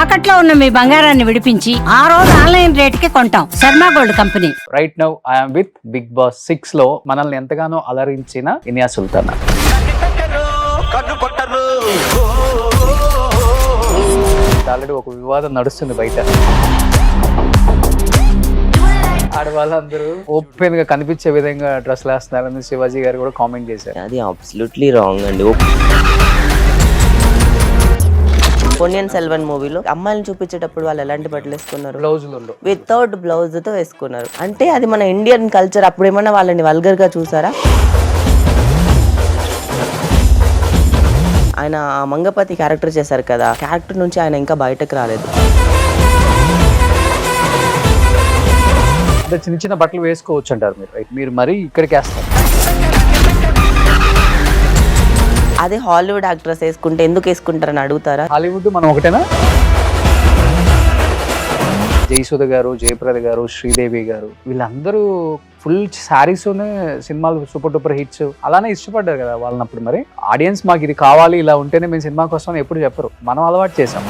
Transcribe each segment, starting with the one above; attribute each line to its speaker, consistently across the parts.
Speaker 1: తాకట్లో ఉన్న మీ బంగారాన్ని విడిపించి ఆ రోజు ఆన్లైన్ రేటుకి కొంటాం. Sharma gold company.
Speaker 2: Right now I'm with Bigg Boss 6 లో మనల్ని ఎంతగానో అలరించిన ఇనియా సుల్తానా. ఆల్రెడీ ఒక వివాదం నడుస్తుంది బయట. ఆడవాళ్ళందరూ ఓపెన్ గా కనిపించే విధంగా డ్రెస్ వేస్తున్నారని శివాజీ గారు కూడా కామెంట్ చేశారు.
Speaker 3: అది అబ్సల్యూట్లీ రాంగ్ అండి. పొన్నియిన్ సెల్వన్ మూవీలో అమ్మాయిలను చూపించేటప్పుడు వాళ్ళు ఎలాంటి బట్టలు వేసుకున్నారు?
Speaker 2: బ్లౌజులు
Speaker 3: వితౌట్ బ్లౌజ్ తో వేసుకున్నారు. అంటే అది మన ఇండియన్ కల్చర్. అప్పుడు ఏమన్నా వాళ్ళని వల్గర్ గా చూసారా? ఆయన మంగపతి క్యారెక్టర్ చేశారు కదా, క్యారెక్టర్ నుంచి ఆయన ఇంకా బయటకు రాలేదు.
Speaker 2: అంటే చిన్న చిన్న బట్టలు వేసుకోవచ్చు అంటారు మీరు, రైట్? మీరు మరీ ఇక్కడికి వేస్తారు.
Speaker 3: అదే హాలీవుడ్ యాక్ట్రెస్ వేసుకుంటే ఎందుకు వేసుకుంటారని అడుగుతారా?
Speaker 2: హాలీవుడ్ మనం ఒకటేనా? జయసుధ గారు, జయప్రద గారు, శ్రీదేవి గారు వీళ్ళందరూ ఫుల్ శారీస్తోనే సినిమాలు సూపర్ డూపర్ హిట్స్ అలానే ఇష్టపడ్డారు కదా వాళ్ళనప్పుడు. మరి ఆడియన్స్ మాకు ఇది కావాలి, ఇలా ఉంటేనే మేము సినిమాకి వస్తామని ఎప్పుడు చెప్పరు, మనం అలవాటు చేసాం.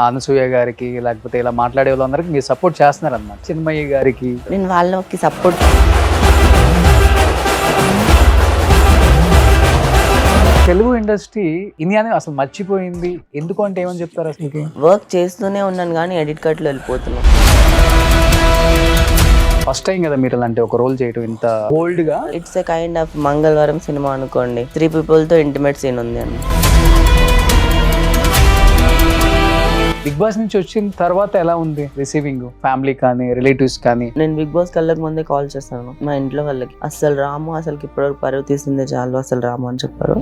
Speaker 2: అనసూయ గారికి లేకపోతే ఇలా మాట్లాడే వాళ్ళందరికీ మీరు సపోర్ట్ చేస్తున్నారు అన్నమాట. చిన్మయ్య గారికి
Speaker 3: నేను వాళ్ళకి సపోర్ట్.
Speaker 2: తెలుగు ఇండస్ట్రీ ఇండియాని అసలు మర్చిపోయింది ఎందుకు అంటే ఏమని చెప్తారు? అసలు
Speaker 3: వర్క్ చేస్తూనే ఉన్నాను కానీ ఎడిట్ కట్లో వెళ్ళిపోతున్నాను.
Speaker 2: ఫస్ట్ టైం కదా మీరు అలాంటి ఒక రోల్ చేయటం ఇంత బోల్డ్ గా.
Speaker 3: ఇట్స్ ఎ కైండ్ ఆఫ్ మంగళవారం సినిమా అనుకోండి. 3 people తో ఇంటిమేట్ సీన్ ఉంది అండి.
Speaker 2: బిగ్ బాస్ నుంచి వచ్చిన తర్వాత ఎలా ఉంది రిసీవింగ్? ఫ్యామిలీ కానీ రిలేటివ్స్ కానీ?
Speaker 3: నేను బిగ్ బాస్ కళ్ళకి ముందే కాల్ చేస్తాను మా ఇంట్లో వాళ్ళకి. అసలు రాము, అసలుకి ఇప్పటివరకు పరువు తీసిందే చాలు, అసలు రాము అని చెప్పారు.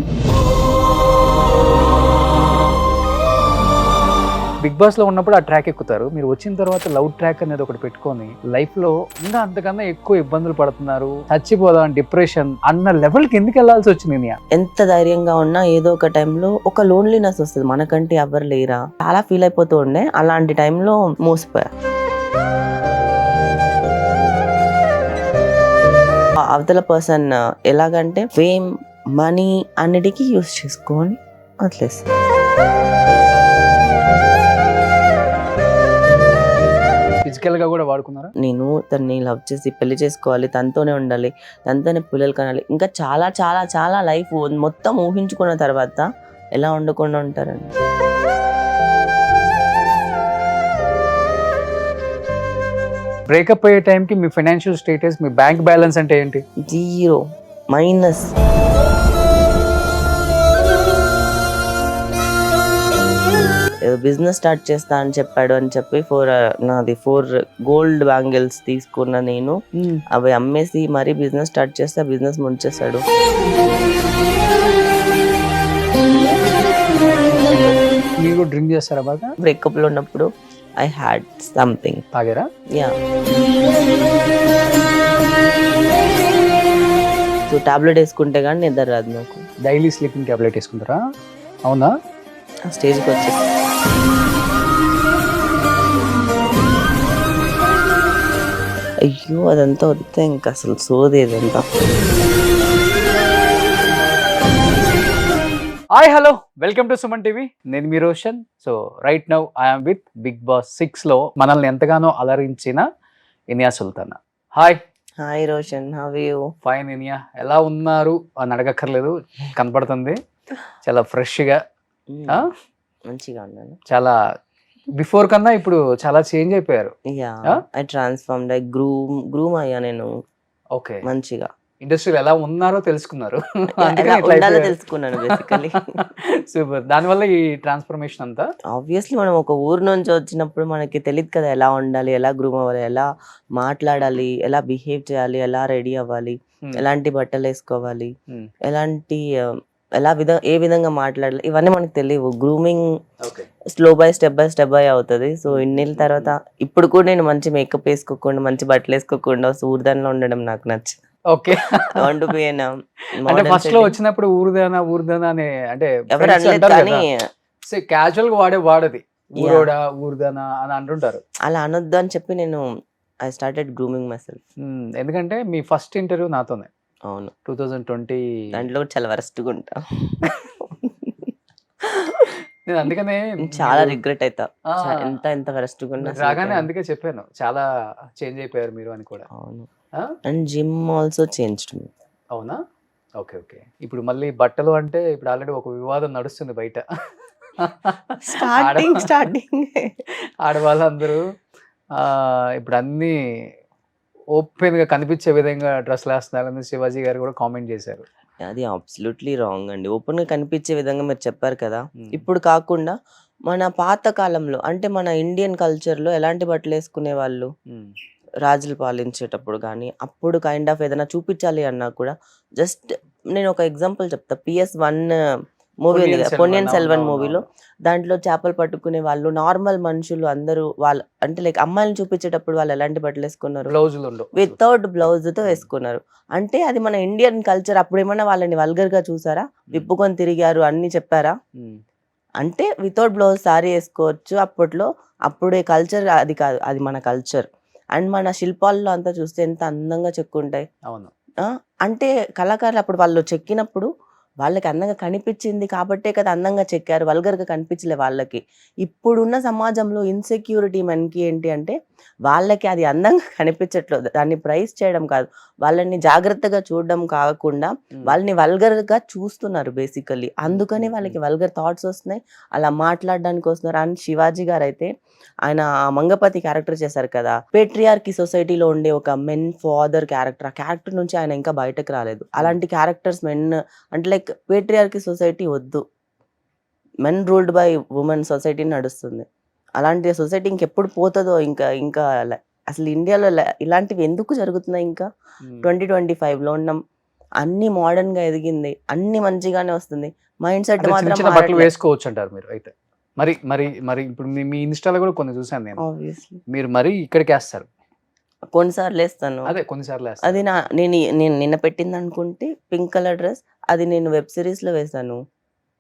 Speaker 2: బిగ్ బాస్ లో ఉన్నప్పుడు ఆ ట్రాక్ ఎక్కుతారు, మీరు వచ్చిన తర్వాత లవ్ ట్రాక్ అనేది ఒకటి పెట్టుకొని లైఫ్ లో ఇంకా అంతకన్నా ఎక్కువ ఇబ్బందులు పడుతున్నారు, చచ్చిపోదాం డిప్రెషన్ అన్న లెవెల్ కి ఎందుకు వెళ్లాల్సి వచ్చింది?
Speaker 3: ఎంత ధైర్యంగా ఉన్నా ఏదో ఒక టైంలో ఒక లోన్లీనెస్ వస్తుంది. మనకంటే ఎవరు లేరా చాలా ఫీల్ అయిపోతూ ఉండే. అలాంటి టైంలో మోసపోయా. అవతల పర్సన్ ఎలాగంటే ఫేమ్, మనీ అన్నిటికీ యూస్ చేసుకొని వదిలేసి.
Speaker 2: ఫిజికల్ గా కూడా వాడుకున్నారా?
Speaker 3: నేను తనని లవ్ చేసి పెళ్లి చేసుకోవాలి, తనతోనే ఉండాలి, తనతోనే పిల్లలు కనాలి, ఇంకా చాలా చాలా చాలా లైఫ్ మొత్తం ఊహించుకున్న తర్వాత ఎలా ఉండకుండా ఉంటారండి.
Speaker 2: బ్రేకప్ అయ్యే టైంకి మీ ఫైనాన్షియల్ స్టేటస్, మీ బ్యాంక్ బ్యాలెన్స్ అంటే ఏంటి?
Speaker 3: 0 మైనస్. బిజినెస్ స్టార్ట్ చేస్తా అని చెప్పాడు అని చెప్పి 4 గోల్డ్ బ్యాంగిల్స్ తీసుకున్న నేను అవి అమ్మేసి మరీ బిజినెస్ స్టార్ట్ చేస్తే బిజినెస్ ముంచేశాడు.
Speaker 2: మీరు డ్రింక్ చేస్తారా బాగా?
Speaker 3: బ్రేకప్ లో ఉన్నప్పుడు ఐ హ్యాడ్ సంథింగ్.
Speaker 2: తాగారా?
Speaker 3: యా. సో టాబ్లెట్ వేసుకుంటే కానీ నిద్ర రాదు నాకు.
Speaker 2: డైలీ స్లీపింగ్ టాబ్లెట్ వేసుకుంటారా? అవునా?
Speaker 3: ఆ స్టేజ్కి వచ్చేసి అయ్యో అదంతా వద్దే, ఇంకా అసలు సోదేదంతా.
Speaker 2: Hi hello, welcome to Suman TV. నేను మీ Roshan. So right now I'm with Bigg Boss 6 లో మనల్ని ఎంతగానో అలరించిన Inaya Sultana. Hi.
Speaker 3: Hi Roshan, how are you?
Speaker 2: Fine Inaya. ఎలా ఉన్నారు అని అడగక్కర్లేదు, కనపడుతుంది చాలా ఫ్రెష్ గా.
Speaker 3: మంచిగా ఉన్నాను.
Speaker 2: చాలా బిఫోర్ కన్నా ఇప్పుడు చాలా చేంజ్ అయిపోయారు.
Speaker 3: Yeah, I transformed, I groom అయ్యా నేను.
Speaker 2: ఓకే,
Speaker 3: మంచిగా
Speaker 2: ఇండస్ట్రీలో ఎలా ఉన్నారో తెలుసుకున్నారు.
Speaker 3: తెలుసుకున్నాను బేసికలీ.
Speaker 2: సూపర్. దానివల్ల ఈ ట్రాన్స్ఫర్మేషన్ అంతా.
Speaker 3: ఆబ్వియస్లీ మనం ఒక ఊరు నుంచి వచ్చినప్పుడు మనకి తెలియదు కదా ఎలా ఉండాలి, ఎలా గ్రూమ్ అవ్వాలి, ఎలా మాట్లాడాలి, ఎలా బిహేవ్ చేయాలి, ఎలా రెడీ అవ్వాలి, ఎలాంటి బట్టలు వేసుకోవాలి, ఎలాంటి ఏ విధంగా మాట్లాడాలి, ఇవన్నీ మనకు తెలియవు. గ్రూమింగ్ స్టెప్ బై స్టెప్ అవుతుంది. సో ఇన్నేళ్ళ తర్వాత ఇప్పుడు కూడా నేను మంచి మేకప్ వేసుకోకుండా, మంచి బట్టలు వేసుకోకుండా ఊర్దాన్లో ఉండడం నాకు నచ్చింది.
Speaker 2: ఓకే. అంటే ఫస్ట్ లో వచ్చినప్పుడు ఊరుదానా అనే అంటే
Speaker 3: ఎవరు అనలేదు కానీ
Speaker 2: క్యాజువల్ గా వాడది ఊరోడా ఊరుదానా అని అంటుంటారు.
Speaker 3: అలా అనొద్దు అని చెప్పి నేను I started grooming my self.
Speaker 2: ఎందుకంటే మీ ఫస్ట్ ఇంటర్వ్యూ నాతోనే.
Speaker 3: అవును,
Speaker 2: 2020
Speaker 3: దాంట్లో చాలా వరస్ట్గా ఉంటా.
Speaker 2: నేను అందుకనే
Speaker 3: చాలా
Speaker 2: మీరు
Speaker 3: రిగ్రెట్ అవుతా.
Speaker 2: ఆ,
Speaker 3: ఎంత ఎంత వరస్ట్ గున్నా
Speaker 2: మీరు రాగానే అందుకే చెప్పాను చాలా చేంజ్ అయిపోయారు మీరు అని కూడా.
Speaker 3: అవును.
Speaker 2: ఆ?
Speaker 3: అండ్ జిమ్ ఆల్సో చేంజ్డ్ మీ.
Speaker 2: అవునా? ఓకే. ఓకే. ఇప్పుడు మళ్ళీ బట్టలు అంటే ఇప్పుడు ఆల్రెడీ ఒక వివాదం నడుస్తుంది బయట.
Speaker 3: స్టార్టింగ్
Speaker 2: ఆడవాళ్ళందరూ ఇప్పుడు అన్నీ ఓపెన్‌గా కనిపించే విధంగా డ్రెస్సులేస్తున్నారని శివాజీ గారు కూడా కామెంట్ చేశారు.
Speaker 3: అది అబ్సల్యూట్లీ రాంగ్ అండి. ఓపెన్‌గా కనిపించే విధంగా మీరు చెప్పారు కదా!
Speaker 2: హ్మ్.
Speaker 3: ఇప్పుడు కాకుండా మన పాత కాలంలో అంటే మన ఇండియన్ కల్చర్‌లో ఎలాంటి బట్టలేసుకునేవాళ్ళు?
Speaker 2: హ్మ్.
Speaker 3: రాజులు పాలించేటప్పుడు గానీ, అప్పుడు కైండ్ ఆఫ్ ఏదైనా చూపించాలి అన్నా కూడా జస్ట్ నేను ఒక ఎగ్జాంపుల్ చెప్తా. 'PS1' మూవీ ఉంది కదా! 'పొన్నియిన్ సెల్వన్' మూవీలో దాంట్లో చేపలు పట్టుకునే వాళ్ళు నార్మల్ మనుషులు అందరూ వాళ్ళు అంటే లైక్ అమ్మాయిలని చూపించేటప్పుడు వాళ్ళు ఎలాంటి బట్టలేసుకున్నారు?
Speaker 2: బ్లౌజులుండవు అసలు.
Speaker 3: వితౌట్ బ్లౌజ్‌తో వేసుకున్నారు. అంటే అది మన ఇండియన్ కల్చర్. అప్పుడేమన్నా వాళ్ళని వల్గర్‌గా చూసారా? విప్పుకొని తిరిగారు అన్నీ చెప్పారా?
Speaker 2: హ్మ్.
Speaker 3: అంటే వితౌట్ బ్లౌజ్ సారీ ఏసుకోవచ్చు అప్పట్లో. అప్పుడే కల్చర్ అది కాదు. అది మన కల్చర్. అండ్ మన శిల్పాల్లో అంతా చూస్తే ఎంత అందంగా చెక్కుంటాయి.
Speaker 2: అవును.
Speaker 3: ఆ! అంటే కళాకారులు అప్పుడు వాళ్ళు చెక్కినప్పుడు వాళ్ళకి అందంగా కనిపించింది కాబట్టే కదా అందంగా చెక్కారు. వల్గర్‌గా కనిపించలే వాళ్ళకి. ఇప్పుడున్న సమాజంలో ఇన్‌సెక్యూరిటీ మనకి ఏంటి అంటే వాళ్ళకి అది అందంగా కనిపించట్లేదు. దాన్ని ప్రైజ్ చేయడం కాదు. వాళ్ళని జాగ్రత్తగా చూడడం కాకుండా
Speaker 2: హ్మ్.
Speaker 3: వాళ్ళని వల్గర్‌గా చూస్తున్నారు బేసికల్లీ. అందుకని
Speaker 2: హ్మ్.
Speaker 3: వాళ్ళకి వల్గర్ థాట్స్ వస్తున్నాయి. అలా మాట్లాడడానికి వస్తున్నారు. అండ్ శివాజీ గారైతే ఆయన ఆ మంగపతి క్యారెక్టర్ చేశారు కదా! పేట్రియార్కీ సొసైటీలో ఉండే ఒక మెన్ ఫాదర్ క్యారెక్టర్. ఆ క్యారెక్టర్ నుంచి ఆయన ఇంకా బయటకు రాలేదు. అలాంటి క్యారెక్టర్స్ అంటే లైక్ పేట్రియార్కీ సొసైటీ వద్దు. Men ruled by women society నడుస్తుంది. అలాంటి సొసైటీ ఇంకెప్పుడు పోతదో ఇంకా ఇంకా అసలు ఇండియాలో ఇలాంటివి ఎందుకు జరుగుతున్నాయి ఇంకా?
Speaker 2: హ్మ్.
Speaker 3: 2025లో ఉన్నాం. అన్నీ మోడర్న్‌గా ఎదిగింది. అన్నీ మంచిగానే వస్తుంది. మైండ్ సెట్
Speaker 2: అంటే చిన్న
Speaker 3: మాత్రం
Speaker 2: చిన్న బట్టలు
Speaker 3: మారట్లే.
Speaker 2: వేసుకోవచ్చంటారు మీరు అయితే. మరి మరి మరి ఇప్పుడు మీ ఇన్‌స్టాలో కూడా కొన్ని చూసాను నేను.
Speaker 3: ఆబ్వియస్లీ.
Speaker 2: మీరు మరీ ఇక్కడికేస్తారు.
Speaker 3: కొన్ని సార్లేస్తాను.
Speaker 2: అదే కొన్ని సార్లు
Speaker 3: అది
Speaker 2: ఏస్తారు.
Speaker 3: నేను నిన్న పెట్టిందనుకుంటే పింక్ కలర్ డ్రెస్. అది నేను వెబ్ సీరీస్‌లో వేశాను.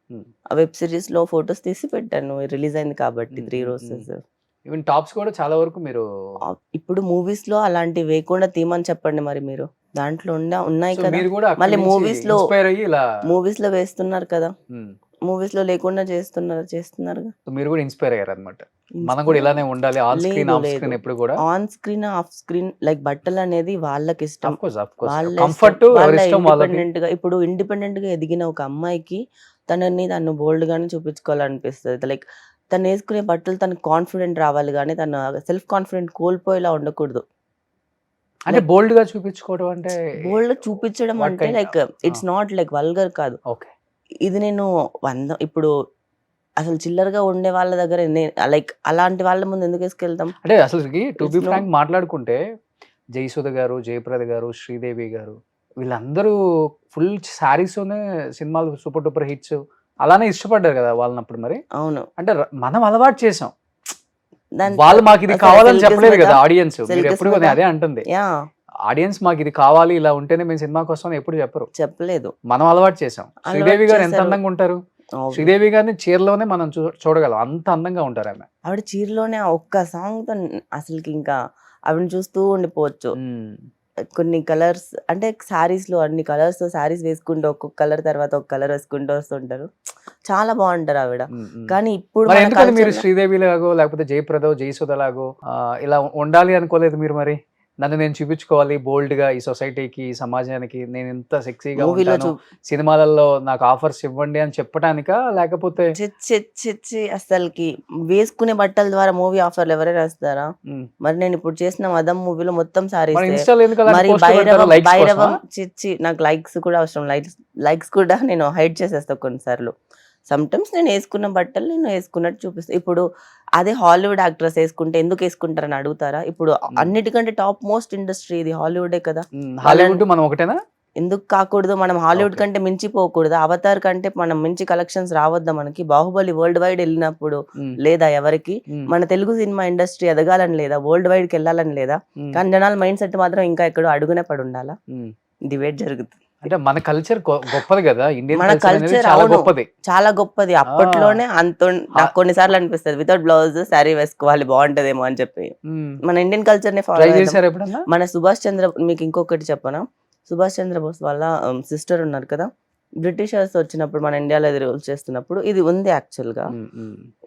Speaker 2: హ్మ్.
Speaker 3: ఆ వెబ్ సీరీస్‌లో ఫోటోస్ తీసి పెట్టాను. రిలీజ్ అయింది కాబట్టి
Speaker 2: హ్మ్.
Speaker 3: 3
Speaker 2: హ్మ్. హ్మ్.
Speaker 3: రోజెస్.
Speaker 2: ఈవెన్ టాప్స్ కూడా చాలా వరకు మీరు
Speaker 3: ఇప్పుడు మూవీస్‌లో అలాంటివి వేయకుండా తీయమని చెప్పండి మరి మీరు. దాంట్లో ఉన్నాయి
Speaker 2: సో,
Speaker 3: కదా!
Speaker 2: మీరు కూడా అక్కడి
Speaker 3: మళ్ళీ
Speaker 2: నుంచి ఇన్‌స్పైర్ అయ్యి ఇలా
Speaker 3: మూవీస్‌లో వేస్తున్నారు కదా!
Speaker 2: హ్మ్.
Speaker 3: మూవీస్‌లో లేకుండా చేస్తున్నారుగా.
Speaker 2: సో, మీరు కూడా ఇన్‌స్పైర్ అయ్యారన్నమాట. మనం కూడా
Speaker 3: ఇన్‌స్పైర్
Speaker 2: ఇలానే ఉండాలి ఆన్ స్క్రీన్,
Speaker 3: లేదు.
Speaker 2: ఆఫ్
Speaker 3: లేదు.
Speaker 2: స్క్రీన్ ఎప్పుడు కూడా.
Speaker 3: On screen, off screen like బట్టలనేది వాళ్ళకిష్టం.
Speaker 2: Of course.
Speaker 3: వాళ్ళ ఇష్టం.
Speaker 2: కంఫర్ట్
Speaker 3: వాళ్ళ
Speaker 2: ఎవరిష్టం వాళ్ళది.
Speaker 3: ఇప్పుడు ఇండిపెండెంట్‌గా ఎదిగిన ఒక అమ్మాయికి తను బోల్డ్‌గానే చూపించుకోవాలనిపిస్తది. లైక్ తనేసుకునే బట్టలు తనకు కాన్ఫిడెంట్ రావాలి గానీ, తను సెల్ఫ్ కాన్ఫిడెంట్ కోల్పోయేలా ఉండకూడదు.
Speaker 2: అంటే
Speaker 3: లైక్
Speaker 2: బోల్డ్‌గా చూపించుకోవడం అంటే
Speaker 3: బోల్డ్‌గా చూపించడం
Speaker 2: వాట్
Speaker 3: అంటే
Speaker 2: కైండ్
Speaker 3: లైక్
Speaker 2: ఆ!
Speaker 3: ఇట్స్ నాట్ లైక్ వల్గర్ కాదు.
Speaker 2: ఓకే.
Speaker 3: ఇది నేను ఇప్పుడు అసలు చిల్లరగా ఉండే వాళ్ళ దగ్గర లైక్ అలాంటి వాళ్ళ ముందు ఎందుకేసుకెళ్తాం?
Speaker 2: అంటే అసలుకి to be
Speaker 3: it's no
Speaker 2: frank మాట్లాడుకుంటే జయసుధ గారు, జయప్రద గారు, శ్రీదేవి గారు వీళ్ళందరూ ఫుల్ శారీస్‌తోనే సినిమాలు సూపర్ డూపర్ హిట్స్ అలానే ఇష్టపడ్డారు కదా! వాళ్ళనప్పుడు మరి.
Speaker 3: అవును.
Speaker 2: అంటే మనం అలవాటు చేసాం.
Speaker 3: దాని
Speaker 2: వాళ్ళు మాకిది
Speaker 3: అసలు
Speaker 2: కావాలని
Speaker 3: సిల్క్
Speaker 2: చెప్పలేదు
Speaker 3: స్మిత,
Speaker 2: కదా ఆడియన్స్.
Speaker 3: సిల్క్
Speaker 2: మీరెప్పుడు
Speaker 3: స్మిత
Speaker 2: అదే అంటుంది.
Speaker 3: యాహ్!
Speaker 2: ఆడియన్స్ మాకిది కావాలి ఇలా ఉంటేనే మేము సినిమాకొస్తామని ఎప్పుడు చెప్పరు.
Speaker 3: చెప్పలేదు.
Speaker 2: మనం అలవాటు చేసాం.
Speaker 3: అలవాటు
Speaker 2: శ్రీదేవి గారు ఎంత
Speaker 3: చేశారు.
Speaker 2: అందంగా ఉంటారు.
Speaker 3: ఆబ్వియస్.
Speaker 2: శ్రీదేవి గారిని చీరలోనే మనం చూడగలం. అంత అందంగా ఉంటారామె.
Speaker 3: ఆవిడ చీరలోనే ఆ ఒక్క సాంగ్‌తో అసలకి ఇంకా ఆవిడని చూస్తూ ఉండిపోవచ్చు.
Speaker 2: హ్మ్.
Speaker 3: కొన్ని కలర్స్ అంటే సారీస్‌లో అన్ని కలర్స్‌తో సారీస్ వేసుకుంటూ ఒక్కొక్క కలర్ తర్వాత ఒక కలర్ వేసుకుంటూ వస్తుంటారు. చాలా బావుంటారు ఆవిడ.
Speaker 2: హ్మ్. హ్మ్.
Speaker 3: కానీ ఇప్పుడు
Speaker 2: మరి
Speaker 3: మన
Speaker 2: ఎందుకని మీరు
Speaker 3: కల్చర్‌లో
Speaker 2: శ్రీదేవి లాగో లేకపోతే జయప్రదో, జయసుధ లాగో ఇలా ఉండాలి అనుకోలేదు మీరు మరి? నన్ను నేను చూపించుకోవాలి బోల్డ్‌గా ఈ సొసైటీకి, ఈ సమాజానికి నేను ఇంత సెక్సీగా
Speaker 3: మూవీలో
Speaker 2: ఉంటాను. సినిమాలలో నాకు ఆఫర్స్ ఇవ్వండి అని చెప్పటానికా? లేకపోతే
Speaker 3: ఛీ! ఛీ! ఛీ! ఛీ! అస్సలకి వేసుకునే బట్టల ద్వారా మూవీ ఆఫర్‌లు ఎవరైనా ఇస్తారా?
Speaker 2: హ్మ్.
Speaker 3: మరి నేనిప్పుడు చేసిన 'మదం' మూవీలో మొత్తం
Speaker 2: మరి
Speaker 3: సారీసే.
Speaker 2: ఇన్‌స్టాలో ఎందుకు అలాంటి
Speaker 3: మరి
Speaker 2: పోస్టులు పెడతారు? లైక్స్ కోసమా?
Speaker 3: ఛీ! ఛీ! నాకు లైక్స్ కూడా అవసరం. లైక్స్ కూడా నేను హైడ్ చేసేస్తా కొన్నిసార్లు. సమ్‌టైమ్స్ నేనేసుకున్న బట్టలు నేను ఏసుకున్నట్టు చూపిస్తా. ఇప్పుడు అదే హాలీవుడ్ యాక్ట్రెస్ ఏసుకుంటే ఎందుకేసుకుంటారని అడుగుతారా? ఇప్పుడు
Speaker 2: హ్మ్.
Speaker 3: అన్నిటికంటే టాప్ మోస్ట్ ఇండస్ట్రీ ఇది హాలీవుడే కదా!
Speaker 2: హ్మ్.
Speaker 3: వాళ్ళని
Speaker 2: హాలీవుడ్ మనం ఒకటేనా?
Speaker 3: ఎందుకు కాకూడదు? మనం హాలీవుడ్
Speaker 2: ఓకే.
Speaker 3: కంటే మించిపోకూడదా? 'అవతార్' కంటే మనం మించి కలెక్షన్స్ రావద్దా మనకి? 'బాహుబలి' వరల్డ్ వైడ్ ఎళ్ళినప్పుడు
Speaker 2: హ్మ్.
Speaker 3: లేదా ఎవరికీ?
Speaker 2: హ్మ్.
Speaker 3: మన తెలుగు సినిమా ఇండస్ట్రీ ఎదగాలని లేదా? వరల్డ్ వైడ్‌కెళ్ళాలని లేదా?
Speaker 2: హ్మ్.
Speaker 3: కానీ జనాల మైండ్ సెట్ మాత్రం ఇంకా ఎక్కడో అడుగునే పడుండాలా?
Speaker 2: హ్మ్.
Speaker 3: డిబేట్ జరుగుతుంది.
Speaker 2: అంటే మన కల్చర్ గొప్పది గదా! ఇండియన్
Speaker 3: మన
Speaker 2: కల్చర్ అనేది
Speaker 3: కల్చర్
Speaker 2: చాలా
Speaker 3: అవును.
Speaker 2: గొప్పది.
Speaker 3: చాలా గొప్పది.
Speaker 2: ఆ!
Speaker 3: అప్పట్లోనే
Speaker 2: హా
Speaker 3: నాకు కొన్ని సార్లు అనిపిస్తది. వితౌట్ బ్లౌజ్ సారీ వేసుకోవాలి బావుంటదేమో అని చెప్పి.
Speaker 2: హ్మ్.
Speaker 3: మన ఇండియన్ కల్చర్‌నే
Speaker 2: ట్రై
Speaker 3: ఫాలో చేద్దాం.
Speaker 2: చేసారా ఎప్పుడన్నా?
Speaker 3: మన సుభాష్ చంద్ర మీకు ఇంకొకటి చెప్పనా? సుభాష్ చంద్రబోస్ వాళ్ళ సిస్టర్ ఉన్నారు కదా! బ్రిటిషర్స్ వచ్చినప్పుడు మన ఇండియాలో ఇది రూల్స్ చేస్తున్నప్పుడు ఇది ఉంది యాక్చువల్గా.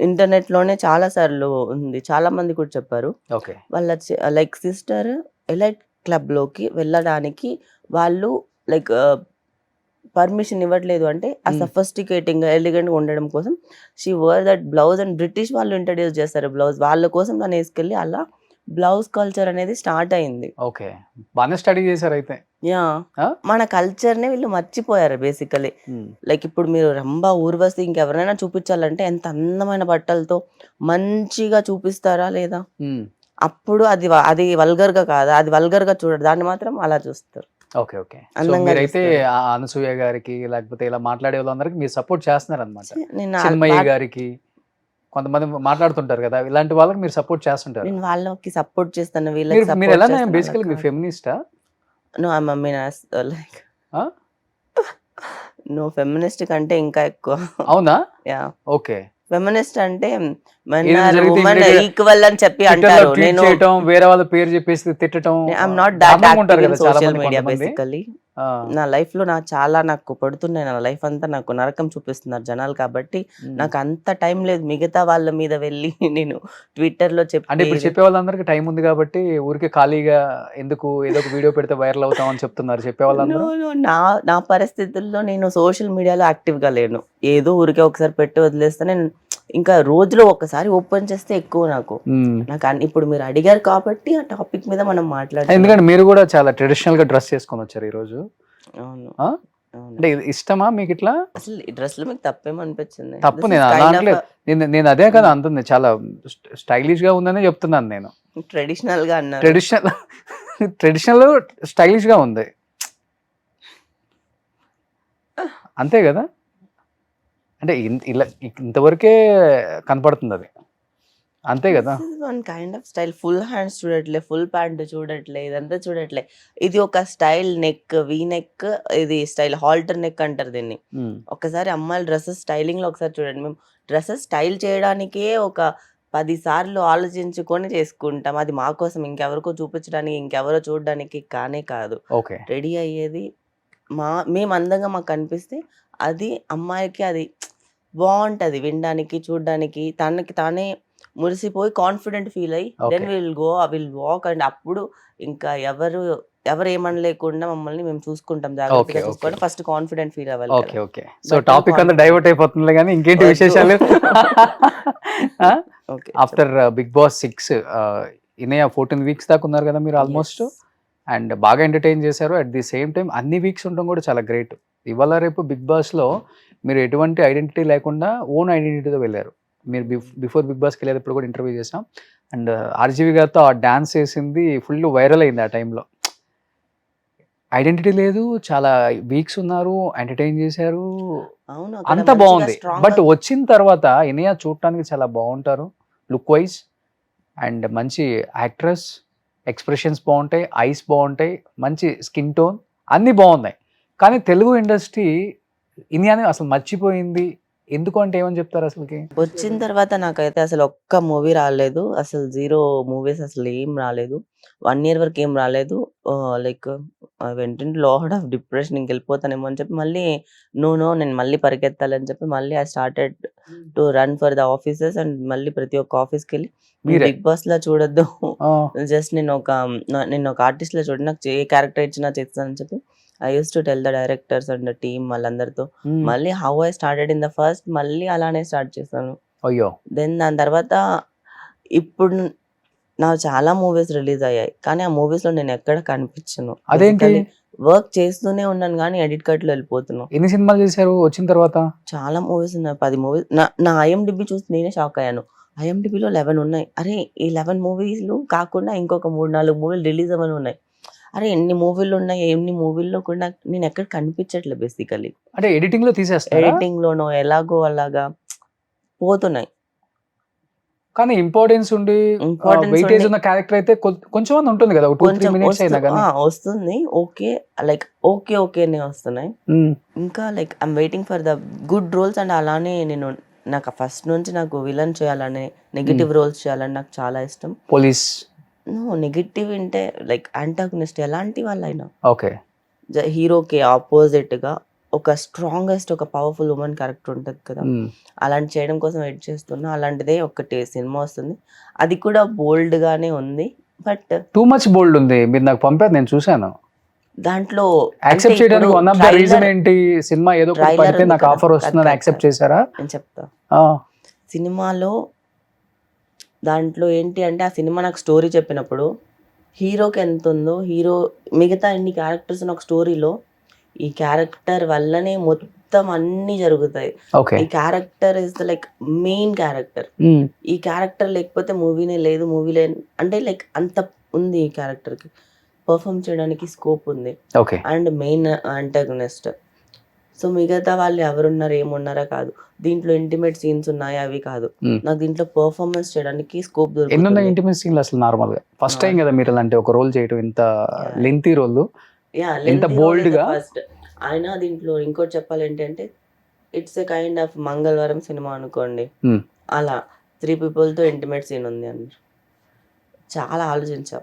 Speaker 3: ఇంటర్నెట్ లోనే చాలా సార్లు ఉంది, చాలా మంది కూడా చెప్పారు.
Speaker 2: ఓకే.
Speaker 3: వాళ్ళ లైక్ సిస్టర్ ఎలైట్ క్లబ్ లోకి వెళ్ళడానికి వాళ్ళు లైక్ పర్మిషన్ ఇవ్వట్లేదు అంటే ఆ సఫిస్టికేటింగ్ ఎలిగెంట్ గా ఉండడం కోసం she were that blouse and British వాళ్ళు ఇంట్రడ్యూస్ చేస్తారు బ్లౌజ్, వాళ్ళ కోసం నన్ను వేసుకెళ్ళి అలా బ్లౌజ్ కల్చర్ అనేది స్టార్ట్ అయింది.
Speaker 2: ఓకే, బాగానే స్టడీ చేశారు అయితే.
Speaker 3: యా, మన కల్చర్ నే వీళ్ళు మర్చిపోయారు బేసికలీ. లైక్ ఇప్పుడు మీరు రంభా, ఊర్వశి ఇంకెవరైనా చూపించాలంటే ఎంత అందమైన బట్టలతో మంచిగా చూపిస్తారా లేదా? అప్పుడు అది వల్గర్ గా కాదా, అది వల్గర్ గా చూడరు, దాన్ని మాత్రం అలా చూస్తారు.
Speaker 2: Okay okay. మీరైతే అనసూయ గారికి లేకపోతే ఇలా మాట్లాడే వాళ్ళందరికి మీరు సపోర్ట్ చేస్తున్నారు అనమాట. చిన్మయ్య గారికి కొంతమంది మాట్లాడుతుంటారు కదా, ఇలాంటి వాళ్ళకి మీరు సపోర్ట్ చేస్తుంటారు.
Speaker 3: నేను వాళ్ళకి సపోర్ట్ చేస్తాను, వీళ్ళకి
Speaker 2: మీరు ఎలా బేసికల్లీ మీరు ఫెమినిస్టా?
Speaker 3: No, I mean like no, feminist కంటే ఇంకా ఎక్కువ.
Speaker 2: అవునా?
Speaker 3: యా,
Speaker 2: ఓకే.
Speaker 3: ఫెమినిస్ట్ అంటే ఈక్వల్ అని చెప్పి అంటారు. నేను
Speaker 2: వేరే వాళ్ళ పేరు చెప్పేసి తిట్టడం,
Speaker 3: I'm not that active in social media basically. నా లైఫ్ లో నాకు పడుతున్నాయి, నా లైఫ్ అంతా నాకు నరకం చూపిస్తున్నారు జనాలు, కాబట్టి నాకు అంత టైం లేదు మిగతా వాళ్ళ మీద వెళ్ళి నేను ట్విట్టర్ లో
Speaker 2: అంటే ఇప్పుడు చెప్పే వాళ్ళందరికీ టైం ఉంది కాబట్టి ఊరికే ఖాళీగా ఎందుకు ఏదో ఒక వీడియో పెడితే వైరల్ అవుతాం అని చెప్తున్నారు చెప్పే వాళ్ళందరూ.
Speaker 3: నా పరిస్థితుల్లో నేను సోషల్ మీడియాలో యాక్టివ్ గా లేను, ఏదో ఊరికే ఒకసారి పెట్టి వదిలేస్తే నేను ఇంకా రోజులో ఒకసారి ఓపెన్ చేస్తే ఎక్కువ నాకు ఇప్పుడు మీరు అడిగారు కాబట్టి ఆ టాపిక్ మీద మనం మాట్లాడాలి.
Speaker 2: ఎందుకంటే మీరు కూడా చాలా ట్రెడిషనల్ గా డ్రెస్ చేసుకొని వచ్చారు ఈ రోజు.
Speaker 3: అవును,
Speaker 2: అంటే ఇష్టమా మీకు ఇట్లా?
Speaker 3: అసలు ఈ డ్రెస్ లో మీకు తప్పేమనిపించింది?
Speaker 2: తప్పు నేను అనట్లేదు, నేను అదే కదా అంటుంది, చాలా స్టైలిష్ గా ఉందనే చెప్తున్నాను నేను.
Speaker 3: ట్రెడిషనల్ గా అన్నారు,
Speaker 2: ట్రెడిషనల్ స్టైలిష్ గా ఉంది అంతే కదా. అంటే ఇలా ఇంతవరకే కనపడుతుంది అది, అంతే కదా.
Speaker 3: One kind of style, full hands చూడట్లే, ఫుల్ ప్యాంట్ చూడట్లే, ఇదంతా చూడట్లే, ఇది ఒక స్టైల్. నెక్ వీ నెక్, ఇది స్టైల్ హాల్టర్ నెక్ అంటారు దీన్ని. ఒకసారి అమ్మాయిల డ్రెస్సెస్ స్టైలింగ్ లో ఒకసారి చూడండి. మేము డ్రెస్సెస్ స్టైల్ చేయడానికే ఒక 10 సార్లు ఆలోచించుకొని చేసుకుంటాం, అది మా కోసం, ఇంకెవరికో చూపించడానికి, ఇంకెవరో చూడడానికి కానే కాదు.
Speaker 2: ఓకే,
Speaker 3: రెడీ అయ్యేది మేము అందంగా మాకు కనిపిస్తే అది అమ్మాయికి అది బాగుంటది వినడానికి, చూడడానికి, తనకి తానే మురిసిపోయి కాన్ఫిడెంట్ ఫీల్ అయ్యి దెన్ విల్ వాక్ అండ్ అప్పుడు ఇంకా ఎవరు ఏమనలేకుండా మమ్మల్ని మేము చూసుకుంటాం, జాగ్రత్తగా చూసుకోవాలి. ఫస్ట్ కాన్ఫిడెంట్ ఫీల్ అవ్వాలి.
Speaker 2: Okay okay. సో టాపిక్ అంతా డైవర్ట్ అయిపోతుంది కానీ ఇంకేంటి విశేషాలు? After Bigg Boss 6 Inaya 14 weeks దాకా ఉన్నారు కదా మీరు ఆల్మోస్ట్, అండ్ బాగా ఎంటర్టైన్ చేశారు. అట్ ది సేమ్ టైం అన్ని వీక్స్ ఉండడం కూడా చాలా గ్రేట్. ఇవాళ రేపు బిగ్ బాస్లో మీరు ఎటువంటి ఐడెంటిటీ లేకుండా ఓన్ ఐడెంటిటీతో వెళ్ళారు. మీరు బిఫోర్ బిగ్ బాస్కి వెళ్ళేటప్పుడు కూడా ఇంటర్వ్యూ చేసాం, అండ్ ఆర్జీవి గారితో ఆ డాన్స్ వేసింది ఫుల్ వైరల్ అయింది ఆ టైంలో. ఐడెంటిటీ లేదు, చాలా వీక్స్ ఉన్నారు, ఎంటర్టైన్ చేశారు, అంతా బాగుంది. బట్ వచ్చిన తర్వాత ఇనయ చూడటానికి చాలా బాగుంటారు లుక్ వైజ్, అండ్ మంచి యాక్ట్రెస్, ఎక్స్ప్రెషన్స్ బాగుంటాయి, ఐస్ బాగుంటాయి, మంచి స్కిన్ టోన్, అన్నీ బాగున్నాయి. కానీ తెలుగు ఇండస్ట్రీ ఇనియాని అసలు మర్చిపోయింది ఎందుకు అంటే ఏమని చెప్తారు? అసలుకి
Speaker 3: వచ్చిన తర్వాత నాకైతే అసలు ఒక్క మూవీ రాలేదు, అసలు 0 మూవీస్ అసలు ఏం రాలేదు, 1 year వరకు ఏం రాలేదు. లైక్ వెంటనే లాడ్ ఆఫ్ డిప్రెషన్, ఇంకెళ్ళిపోతానేమో అని చెప్పి మళ్ళీ నేను మళ్ళీ పరిగెత్తాలని చెప్పి మళ్ళీ I started to run for the offices, and మళ్ళీ ప్రతి ఒక్క ఆఫీస్కి వెళ్ళి బిగ్ బాస్ లా చూడొద్దు, జస్ట్ నేను ఒక ఆర్టిస్ట్ లా చూడండి, నాకు ఏ క్యారెక్టర్ ఇచ్చినా చేస్తానని చెప్పి I use to tell the directors and the team వాళ్ళందరితో. మళ్ళీ how I started in the first, మళ్ళీ అలానే స్టార్ట్ చేశాను.
Speaker 2: అయ్యో.
Speaker 3: దెన్ దాని తర్వాత ఇప్పుడు నాకు చాలా మూవీస్ రిలీజ్ అయ్యాయి, కానీ ఆ మూవీస్ లో నేను ఎక్కడ కనిపించను.
Speaker 2: అదేంటి?
Speaker 3: వర్క్ చేస్తూనే ఉన్నాను కానీ ఎడిట్ కట్ లో వెళ్ళిపోతున్నాను.
Speaker 2: ఎన్ని సినిమాలు చేశారు వచ్చిన తర్వాత?
Speaker 3: చాలా మూవీస్ ఉన్నాయి, 10 మూవీస్. నా IMDb చూసి నేనే షాక్ అయ్యాను. IMDbలో 11 ఉన్నాయి. అరే ఈ 11 మూవీలు కాకుండా ఇంకొక 3-4 మూవీలు రిలీజ్ అవ్వని ఉన్నాయి. అరే ఎన్ని మూవీలు ఉన్నాయి, ఎన్ని మూవీల్లో కూడా నేను ఎక్కడ కనిపించట్లేదు బేసికలీ.
Speaker 2: అంటే ఎడిటింగ్ లో తీసేస్తారా?
Speaker 3: ఎడిటింగ్ లోనో ఎలాగో అలాగా పోతున్నాయి.
Speaker 2: కానీ ఇంపార్టెన్స్ ఉండి వెయిటేజ్ ఉన్న క్యారెక్టర్ అయితే కొంచెం ఉంటుంది కదా, 2-3 minutes అయినా కానీ
Speaker 3: వస్తుంది. ఓకే, లైక్ ఓకేనే వస్తున్నాయి. ఇంకా like I'm waiting for the good roles, and అలానే నాకు ఫస్ట్ నుంచి నాకు విలన్ చేయాలని, నెగిటివ్ రోల్స్ చేయాలని నాకు చాలా ఇష్టం.
Speaker 2: పోలీస్
Speaker 3: నెగిటివ్ అంటే లైక్ యాంటాగనిస్ట్ ఎలాంటి వాళ్ళైనా,
Speaker 2: ఓకే,
Speaker 3: హీరోకి ఆపోజిట్ గా ఒక స్ట్రాంగెస్ట్ ఒక పవర్ఫుల్ ఉమెన్ క్యారెక్టర్ ఉంటుంది కదా, అలాంటి చేయడం కోసం వెయిట్ చేస్తున్నా. అలాంటిదే ఒకటి సినిమా వస్తుంది, అది కూడా బోల్డ్ గానే ఉంది. బట్
Speaker 2: టూ మచ్ బోల్డ్ ఉంది. మీరు నాకు పంపారు, నేను చూసాను.
Speaker 3: దాంట్లో
Speaker 2: యాక్సెప్ట్ చేయడానికి వన్ ఆఫ్ ద రీజన్ ఏంటి? సినిమా ఏదో ఒకటి
Speaker 3: trailer
Speaker 2: పడితే
Speaker 3: ఉంది
Speaker 2: నాకు
Speaker 3: కదా,
Speaker 2: ఆఫర్ వస్తుందని యాక్సెప్ట్ చేశారా?
Speaker 3: నేను చెప్తా.
Speaker 2: ఆ,
Speaker 3: సినిమాలో దాంట్లో ఏంటి అంటే, ఆ సినిమా నాకు స్టోరీ చెప్పినప్పుడు హీరోకి ఎంత ఉందో, హీరో మిగతా ఎన్ని క్యారెక్టర్స్ ఒక స్టోరీలో ఈ క్యారెక్టర్ వల్లనే మొత్తం అన్ని జరుగుతాయి.
Speaker 2: ఓకే.
Speaker 3: ఈ character is the like main character. ఈ క్యారెక్టర్ లేకపోతే మూవీనే లేదు, మూవీలే అంటే లైక్ అంత ఉంది ఈ క్యారెక్టర్కి. పర్ఫామ్ చేయడానికి స్కోప్ ఉంది.
Speaker 2: ఓకే.
Speaker 3: And main అంటాగనిస్ట్. సో మిగతా వాళ్ళు ఎవరున్నారు ఏమున్నారా కాదు, దీంట్లో ఇంటిమేట్ సీన్స్ ఉన్నాయి అవి కాదు, నాకు దీంట్లో పర్ఫార్మెన్స్ చేయడానికి స్కోప్
Speaker 2: ఎన్ని ఉన్నాయి
Speaker 3: దొరుకుతుంది.
Speaker 2: ఇంటిమేట్ సీన్లు అసలు? నార్మల్ గా ఫస్ట్ టైం కదా మీరు అలాంటి ఒక రోల్ చేయటం, ఇంత లెంతీ రోల్, ఎంత bold గా.
Speaker 3: ఫస్ట్ ఆయన దీంట్లో ఇంకోటి చెప్పాలి ఏంటంటే, ఇట్స్ ఎ కైండ్ ఆఫ్ మంగళవారం సినిమా అనుకోండి, అలా 3 people తో ఇంటిమేట్ సీన్ ఉంది అన్నారు. చాలా ఆలోచించా,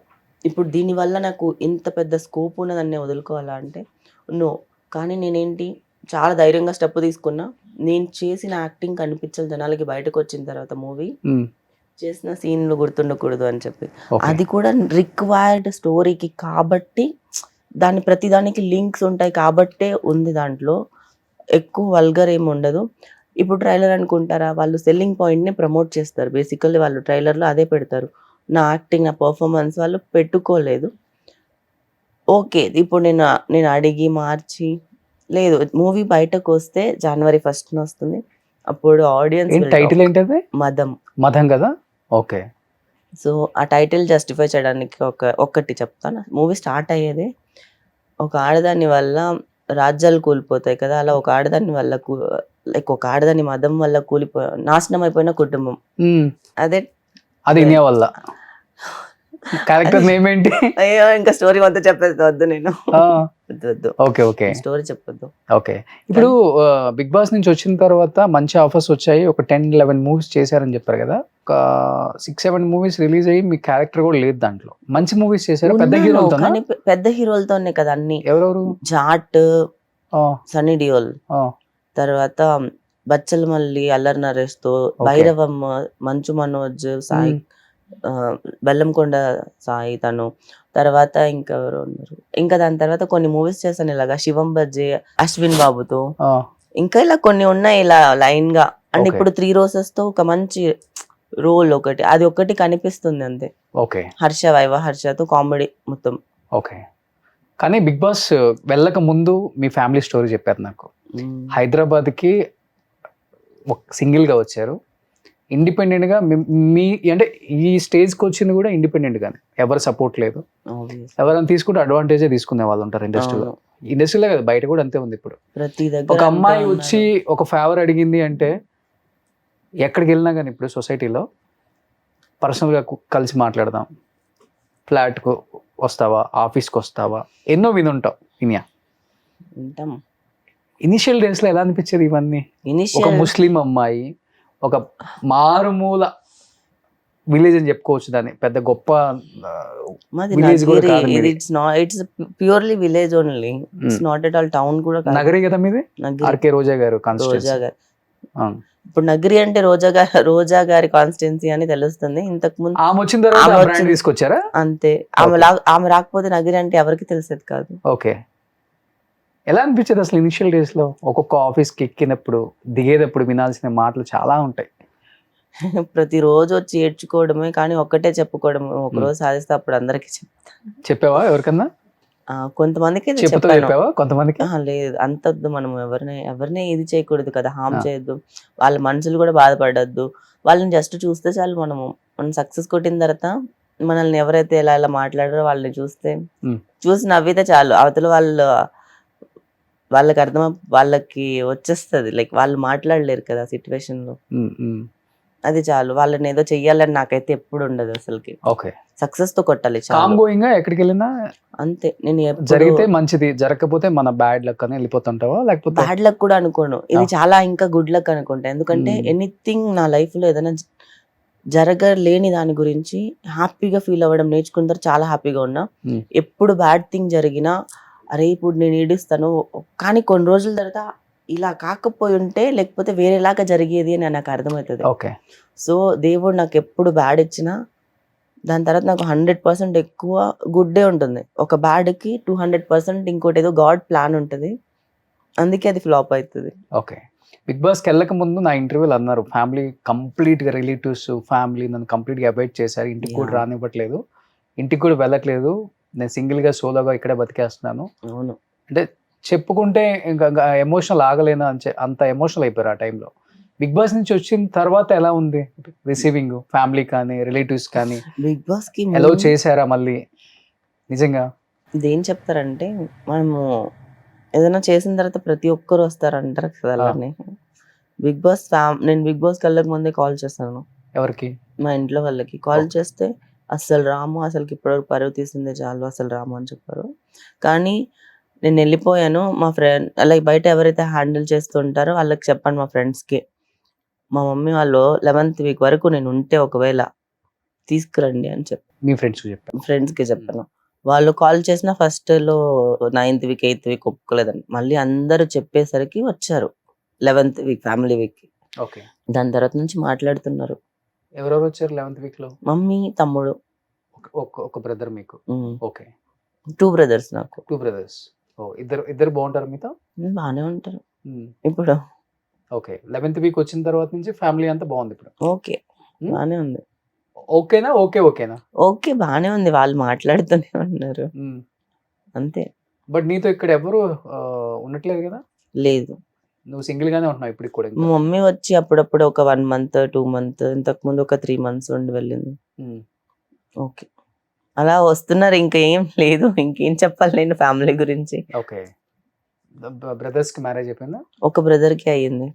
Speaker 3: ఇప్పుడు దీనివల్ల నాకు ఇంత పెద్ద స్కోప్ ఉన్నదాన్ని వదులుకోవాలా అంటే నో. కానీ నేనేంటి చాలా ధైర్యంగా స్టెప్ తీసుకున్నా. నేను చేసిన యాక్టింగ్ కనిపించాలి జనాలకి బయటకు వచ్చిన తర్వాత, మూవీ చేసిన సీన్లు గుర్తుండకూడదు అని చెప్పి. అది కూడా రిక్వైర్డ్ స్టోరీకి కాబట్టి, ప్రతి దానికి లింక్స్ ఉంటాయి కాబట్టే ఉంది దాంట్లో. ఎక్కువ వల్గర్ ఏమి ఉండదు. ఇప్పుడు ట్రైలర్ అనుకుంటారా, వాళ్ళు సెల్లింగ్ పాయింట్ని ప్రమోట్ చేస్తారు. బేసికల్లీ వాళ్ళు ట్రైలర్లో అదే పెడతారు. నా యాక్టింగ్, నా పర్ఫార్మెన్స్ వాళ్ళు పెట్టుకోలేదు. ఓకే, ఇప్పుడు నేను అడిగి మార్చి లేదు. మూవీ బయటకు వస్తే January 1st వస్తుంది. అప్పుడు ఆడియన్స్
Speaker 2: టైటిల్ ఏంటది?
Speaker 3: మదం.
Speaker 2: మదం కదా. ఓకే.
Speaker 3: సో ఆ టైటిల్ జస్టిఫై చేయడానికి ఒక్కటి చెప్తాను. మూవీ స్టార్ట్ అయ్యేది ఒక ఆడదాని వల్ల రాజ్యాలు కూలిపోతాయి కదా, అలా ఒక ఆడదాని వల్ల లైక్ ఒక ఆడదాని మదం వల్ల నాశనం అయిపోయిన కుటుంబం. అదే
Speaker 2: అది ఇనియా వల్ల క్యారెక్టర్ నేమ్ ఏంటి?
Speaker 3: అయ్యో, ఇంకా స్టోరీ మొత్తం చెప్పేది వద్దు, నేను వద్దు.
Speaker 2: ఓకే. ఓకే.
Speaker 3: స్టోరీ చెప్పొద్దు.
Speaker 2: ఓకే. ఇప్పుడు బిగ్ బాస్ నుంచి వచ్చిన తర్వాత మంచి ఆఫర్స్ వచ్చాయి. ఒక 10-11 మూవీస్ చేశారని చెప్పారు కదా. ఒక 6-7 మూవీస్ రిలీజ్ అయ్యి మీ క్యారెక్టర్ కూడా లేదు దాంట్లో. మంచి మూవీస్ చేశారు పెద్ద హీరోలతో.
Speaker 3: కానీ పెద్ద హీరోలతోనే కదా అన్ని.
Speaker 2: ఎవరెవరు?
Speaker 3: జాట్, సన్నీ డియోల్, తర్వాత బచ్చల్ మల్లి, అల్లరి నరేష్ తో, భైరవమ్మ, మంచు మనోజ్, సాయి, బెల్లంకొండ సాయి తను, తర్వాత ఇంకెవరు ఉన్నారు. ఇంకా దాని తర్వాత కొన్ని మూవీస్ చేశాను ఇలాగా, శివం బజ్జే, అశ్విన్ బాబుతో, ఇంకా ఇలా కొన్ని ఉన్నాయి ఇలా లైన్ గా. అండ్ ఇప్పుడు 3 Roses తో ఒక మంచి రోల్ ఒకటి, అది ఒకటి కనిపిస్తుంది అంతే.
Speaker 2: ఓకే.
Speaker 3: హర్షతో కామెడీ మొత్తం.
Speaker 2: ఓకే. కానీ బిగ్ బాస్ వెళ్ళక ముందు మీ ఫ్యామిలీ స్టోరీ చెప్పారు నాకు. హైదరాబాద్కి సింగిల్ గా వచ్చారు, ఇండిపెండెంట్ గా. మీ అంటే ఈ స్టేజ్కి వచ్చింది కూడా ఇండిపెండెంట్ గానే, ఎవరు సపోర్ట్ లేదు. ఎవరైనా తీసుకుంటే అడ్వాంటేజే తీసుకునే వాళ్ళు ఉంటారు ఇండస్ట్రీలో కదా, బయట కూడా అంతే ఉంది. ఇప్పుడు
Speaker 3: ప్రతి దగ్గర
Speaker 2: ఒక అమ్మాయి వచ్చి ఒక ఫేవర్ అడిగింది అంటే ఎక్కడికి వెళ్ళినా కానీ ఇప్పుడు సొసైటీలో పర్సనల్గా కలిసి మాట్లాడదాం, ఫ్లాట్కు వస్తావా, ఆఫీస్కి వస్తావా, ఎన్నో వినుంటావు. ఇనిషియల్ డేస్లో ఎలా అనిపించేది ఇవన్నీ? ఒక ముస్లిం అమ్మాయి, ఒక మారుమూల విలేజ్ అని చెప్పుకోవచ్చు దాన్ని, పెద్ద గొప్ప విలేజ్ కూడా కాదు.
Speaker 3: It's purely village only, it's not at all town కూడా కాదు.
Speaker 2: నగరి కదా మీది? ఆర్కే రోజా గారు
Speaker 3: రోజా గారు. ఇప్పుడు నగరి అంటే రోజా గారి కాన్స్టిట్యున్సీ అని తెలుస్తుంది. ఇంతకు ముందు
Speaker 2: ఆమె వచ్చిన తర్వాత తీసుకొచ్చారా
Speaker 3: అంతే. ఆమె రాకపోతే నగరి అంటే ఎవరికి తెలిసేది కాదు.
Speaker 2: ఓకే. ఎలా అనిపించేది అసలు ఇనిషియల్ డేస్ లో? ఒక్కొక్క ఆఫీస్కి ఎక్కినప్పుడు దిగేటప్పుడు వినాల్సిన మాటలు చాలా ఉంటాయి.
Speaker 3: ప్రతిరోజు వచ్చి ఏడ్చుకోవడమే, కానీ ఒక్కటే చెప్పుకోవడం, ఒకరోజు సాధిస్తే అప్పుడు అందరికి చెప్తాను.
Speaker 2: చెప్పావా ఎవరికన్నా?
Speaker 3: కొంతమందికి
Speaker 2: చెప్పావా? కొంతమందికి
Speaker 3: లేదు, అంతద్దు. మనం ఎవరిని ఇది చేయకూడదు కదా, హామ్ చేయొద్దు, వాళ్ళ మనసులు కూడా బాధపడద్దు. వాళ్ళని జస్ట్ చూస్తే చాలు. మనం సక్సెస్ కొట్టిన తర్వాత మనల్ని ఎవరైతే ఎలా మాట్లాడారో వాళ్ళని చూసి నవ్వితే చాలు. అవతల వాళ్ళకి వాళ్ళకి వచ్చేస్తుంది. లైక్ వాళ్ళు మాట్లాడలేరు కదా సిచ్యువేషన్ లో, అది చాలు. వాళ్ళని ఏదో చెయ్యాలని నాకైతే ఎప్పుడు ఉండదు అసలుకి.
Speaker 2: ఓకే.
Speaker 3: సక్సెస్ తో కొట్టాలి
Speaker 2: ఎక్కడికి వెళ్ళినా
Speaker 3: అంతే. నేను
Speaker 2: జరిగితే మంచిది, జరగకపోతే మన బ్యాడ్ లక్ అని వెళ్ళిపోతుంటావా? లేకపోతే
Speaker 3: బ్యాడ్ లక్ కూడా అనుకోను, ఇది చాలా ఇంకా గుడ్ లక్ అనుకుంటా. ఎందుకంటే ఎనీథింగ్ నా లైఫ్ లో ఏదైనా జరగలేని దాని గురించి హ్యాపీగా ఫీల్ అవ్వడం నేర్చుకున్న చాలా హ్యాపీగా ఉన్నా. ఎప్పుడు బ్యాడ్ థింగ్ జరిగినా అరే ఇప్పుడు నేను ఏడుస్తాను, కానీ కొన్ని రోజుల తర్వాత ఇలా కాకపోయి ఉంటే లేకపోతే వేరేలాగా జరిగేది అని నాకు అర్థమవుతుంది.
Speaker 2: ఓకే.
Speaker 3: సో దేవుడు నాకు ఎప్పుడు బ్యాడ్ ఇచ్చినా దాని తర్వాత నాకు 100% ఎక్కువ గుడ్డే ఉంటుంది. ఒక బ్యాడ్కి 200% ఇంకోటి ఏదో గాడ్ ప్లాన్ ఉంటుంది, అందుకే అది ఫ్లాప్ అవుతుంది.
Speaker 2: ఓకే. బిగ్ బాస్కి వెళ్ళక ముందు నా ఇంటర్వ్యూలు అన్నారు, ఫ్యామిలీ కంప్లీట్గా రిలేటివ్స్ ఫ్యామిలీ నన్ను కంప్లీట్గా అవాయిడ్ చేశారు, ఇంటికి కూడా రానివ్వట్లేదు, ఇంటికి కూడా వెళ్ళట్లేదు, నేను సింగిల్గా సోలోగా ఇక్కడే బతికేస్తున్నాను.
Speaker 3: అవును.
Speaker 2: అంటే చెప్పుకుంటే ఇంకా ఎమోషనల్ ఆగలేను అంత ఎమోషనల్ అయిపోయారు ఆ టైంలో. బిగ్ బాస్ నుంచి వచ్చిన తర్వాత ఎలా ఉంది రిసీవింగ్, ఫ్యామిలీ కానీ రిలేటివ్స్ కానీ
Speaker 3: బిగ్ బాస్కి
Speaker 2: ఎలా చేశారా మళ్ళీ నిజంగా?
Speaker 3: ఇదేం చెప్తారంటే మనము ఏదైనా చేసిన తర్వాత ప్రతి ఒక్కరు వస్తారంటారు కదా అలానే. బిగ్ బాస్ నేను బిగ్ బాస్కి వెళ్ళక ముందే కాల్ చేస్తాను
Speaker 2: ఎవరికి?
Speaker 3: మా ఇంట్లో వాళ్ళకి. కాల్ చేస్తే అస్సలు రాము, అసలుకి ఇప్పటివరకు పరువు తీసిందే చాలు, అసలు రాము అని చెప్పారు. కానీ నేను వెళ్ళిపోయాను. మా ఫ్రెండ్ అలా బయట ఎవరైతే హ్యాండిల్ చేస్తుంటారో వాళ్ళకి చెప్పాను, మా ఫ్రెండ్స్కి. మా మమ్మీ వాళ్ళు 11th వీక్ వరకు నేను ఉంటే ఒకవేళ తీసుకురండి అని చెప్పి
Speaker 2: మీ ఫ్రెండ్స్కి చెప్పాను.
Speaker 3: ఫ్రెండ్స్కి చెప్పాను. వాళ్ళు కాల్ చేసిన ఫస్ట్లో 9th వీక్ 8th వీక్ ఒప్పుకోలేదండి. మళ్ళీ అందరూ చెప్పేసరికి వచ్చారు 11th వీక్ ఫ్యామిలీ వీక్కి.
Speaker 2: ఓకే.
Speaker 3: దాని తర్వాత నుంచి మాట్లాడుతున్నారు.
Speaker 2: ఎవరెవరు వచ్చారు 11th వీక్లో?
Speaker 3: మమ్మీ, తమ్ముడు,
Speaker 2: ఒక బ్రదర్ మీకు? ఓకే.
Speaker 3: 2 బ్రదర్స్ నాకు.
Speaker 2: 2 బ్రదర్స్. ఓ, ఇద్దరు బాగుంటారు మీతో?
Speaker 3: బాగానే ఉంటారు ఇప్పుడు.
Speaker 2: ఓకే. 11th వీక్ వచ్చిన తర్వాత నుంచి ఫ్యామిలీ అంతా బాగుంది ఇప్పుడు?
Speaker 3: ఓకే, బాగానే ఉంది.
Speaker 2: ఓకేనా? ఓకేనా?
Speaker 3: ఓకే, బాగానే ఉంది. వాళ్ళు మాట్లాడుతూనే ఉన్నారు అంతే.
Speaker 2: బట్ నీతో ఇక్కడ ఎవరు ఉండట్లేదు కదా?
Speaker 3: లేదు,
Speaker 2: నువ్వు సింగిల్ గానే ఉంటున్నావు ఇప్పుడు కూడా?
Speaker 3: మా మమ్మీ వచ్చి అప్పుడప్పుడు ఒక 1 month 2 months, ఇంతకు ముందు ఒక 3 months ఉండి వెళ్ళింది. ఓకే, అలా వస్తున్నారు. ఇంకేం లేదు, ఇంకేం చెప్పాలి నేను ఫ్యామిలీ గురించి.
Speaker 2: ఓకే. బ్రదర్స్ కి మ్యారేజ్ అయిపోయిందా?
Speaker 3: ఒక బ్రదర్ కి అయ్యింది.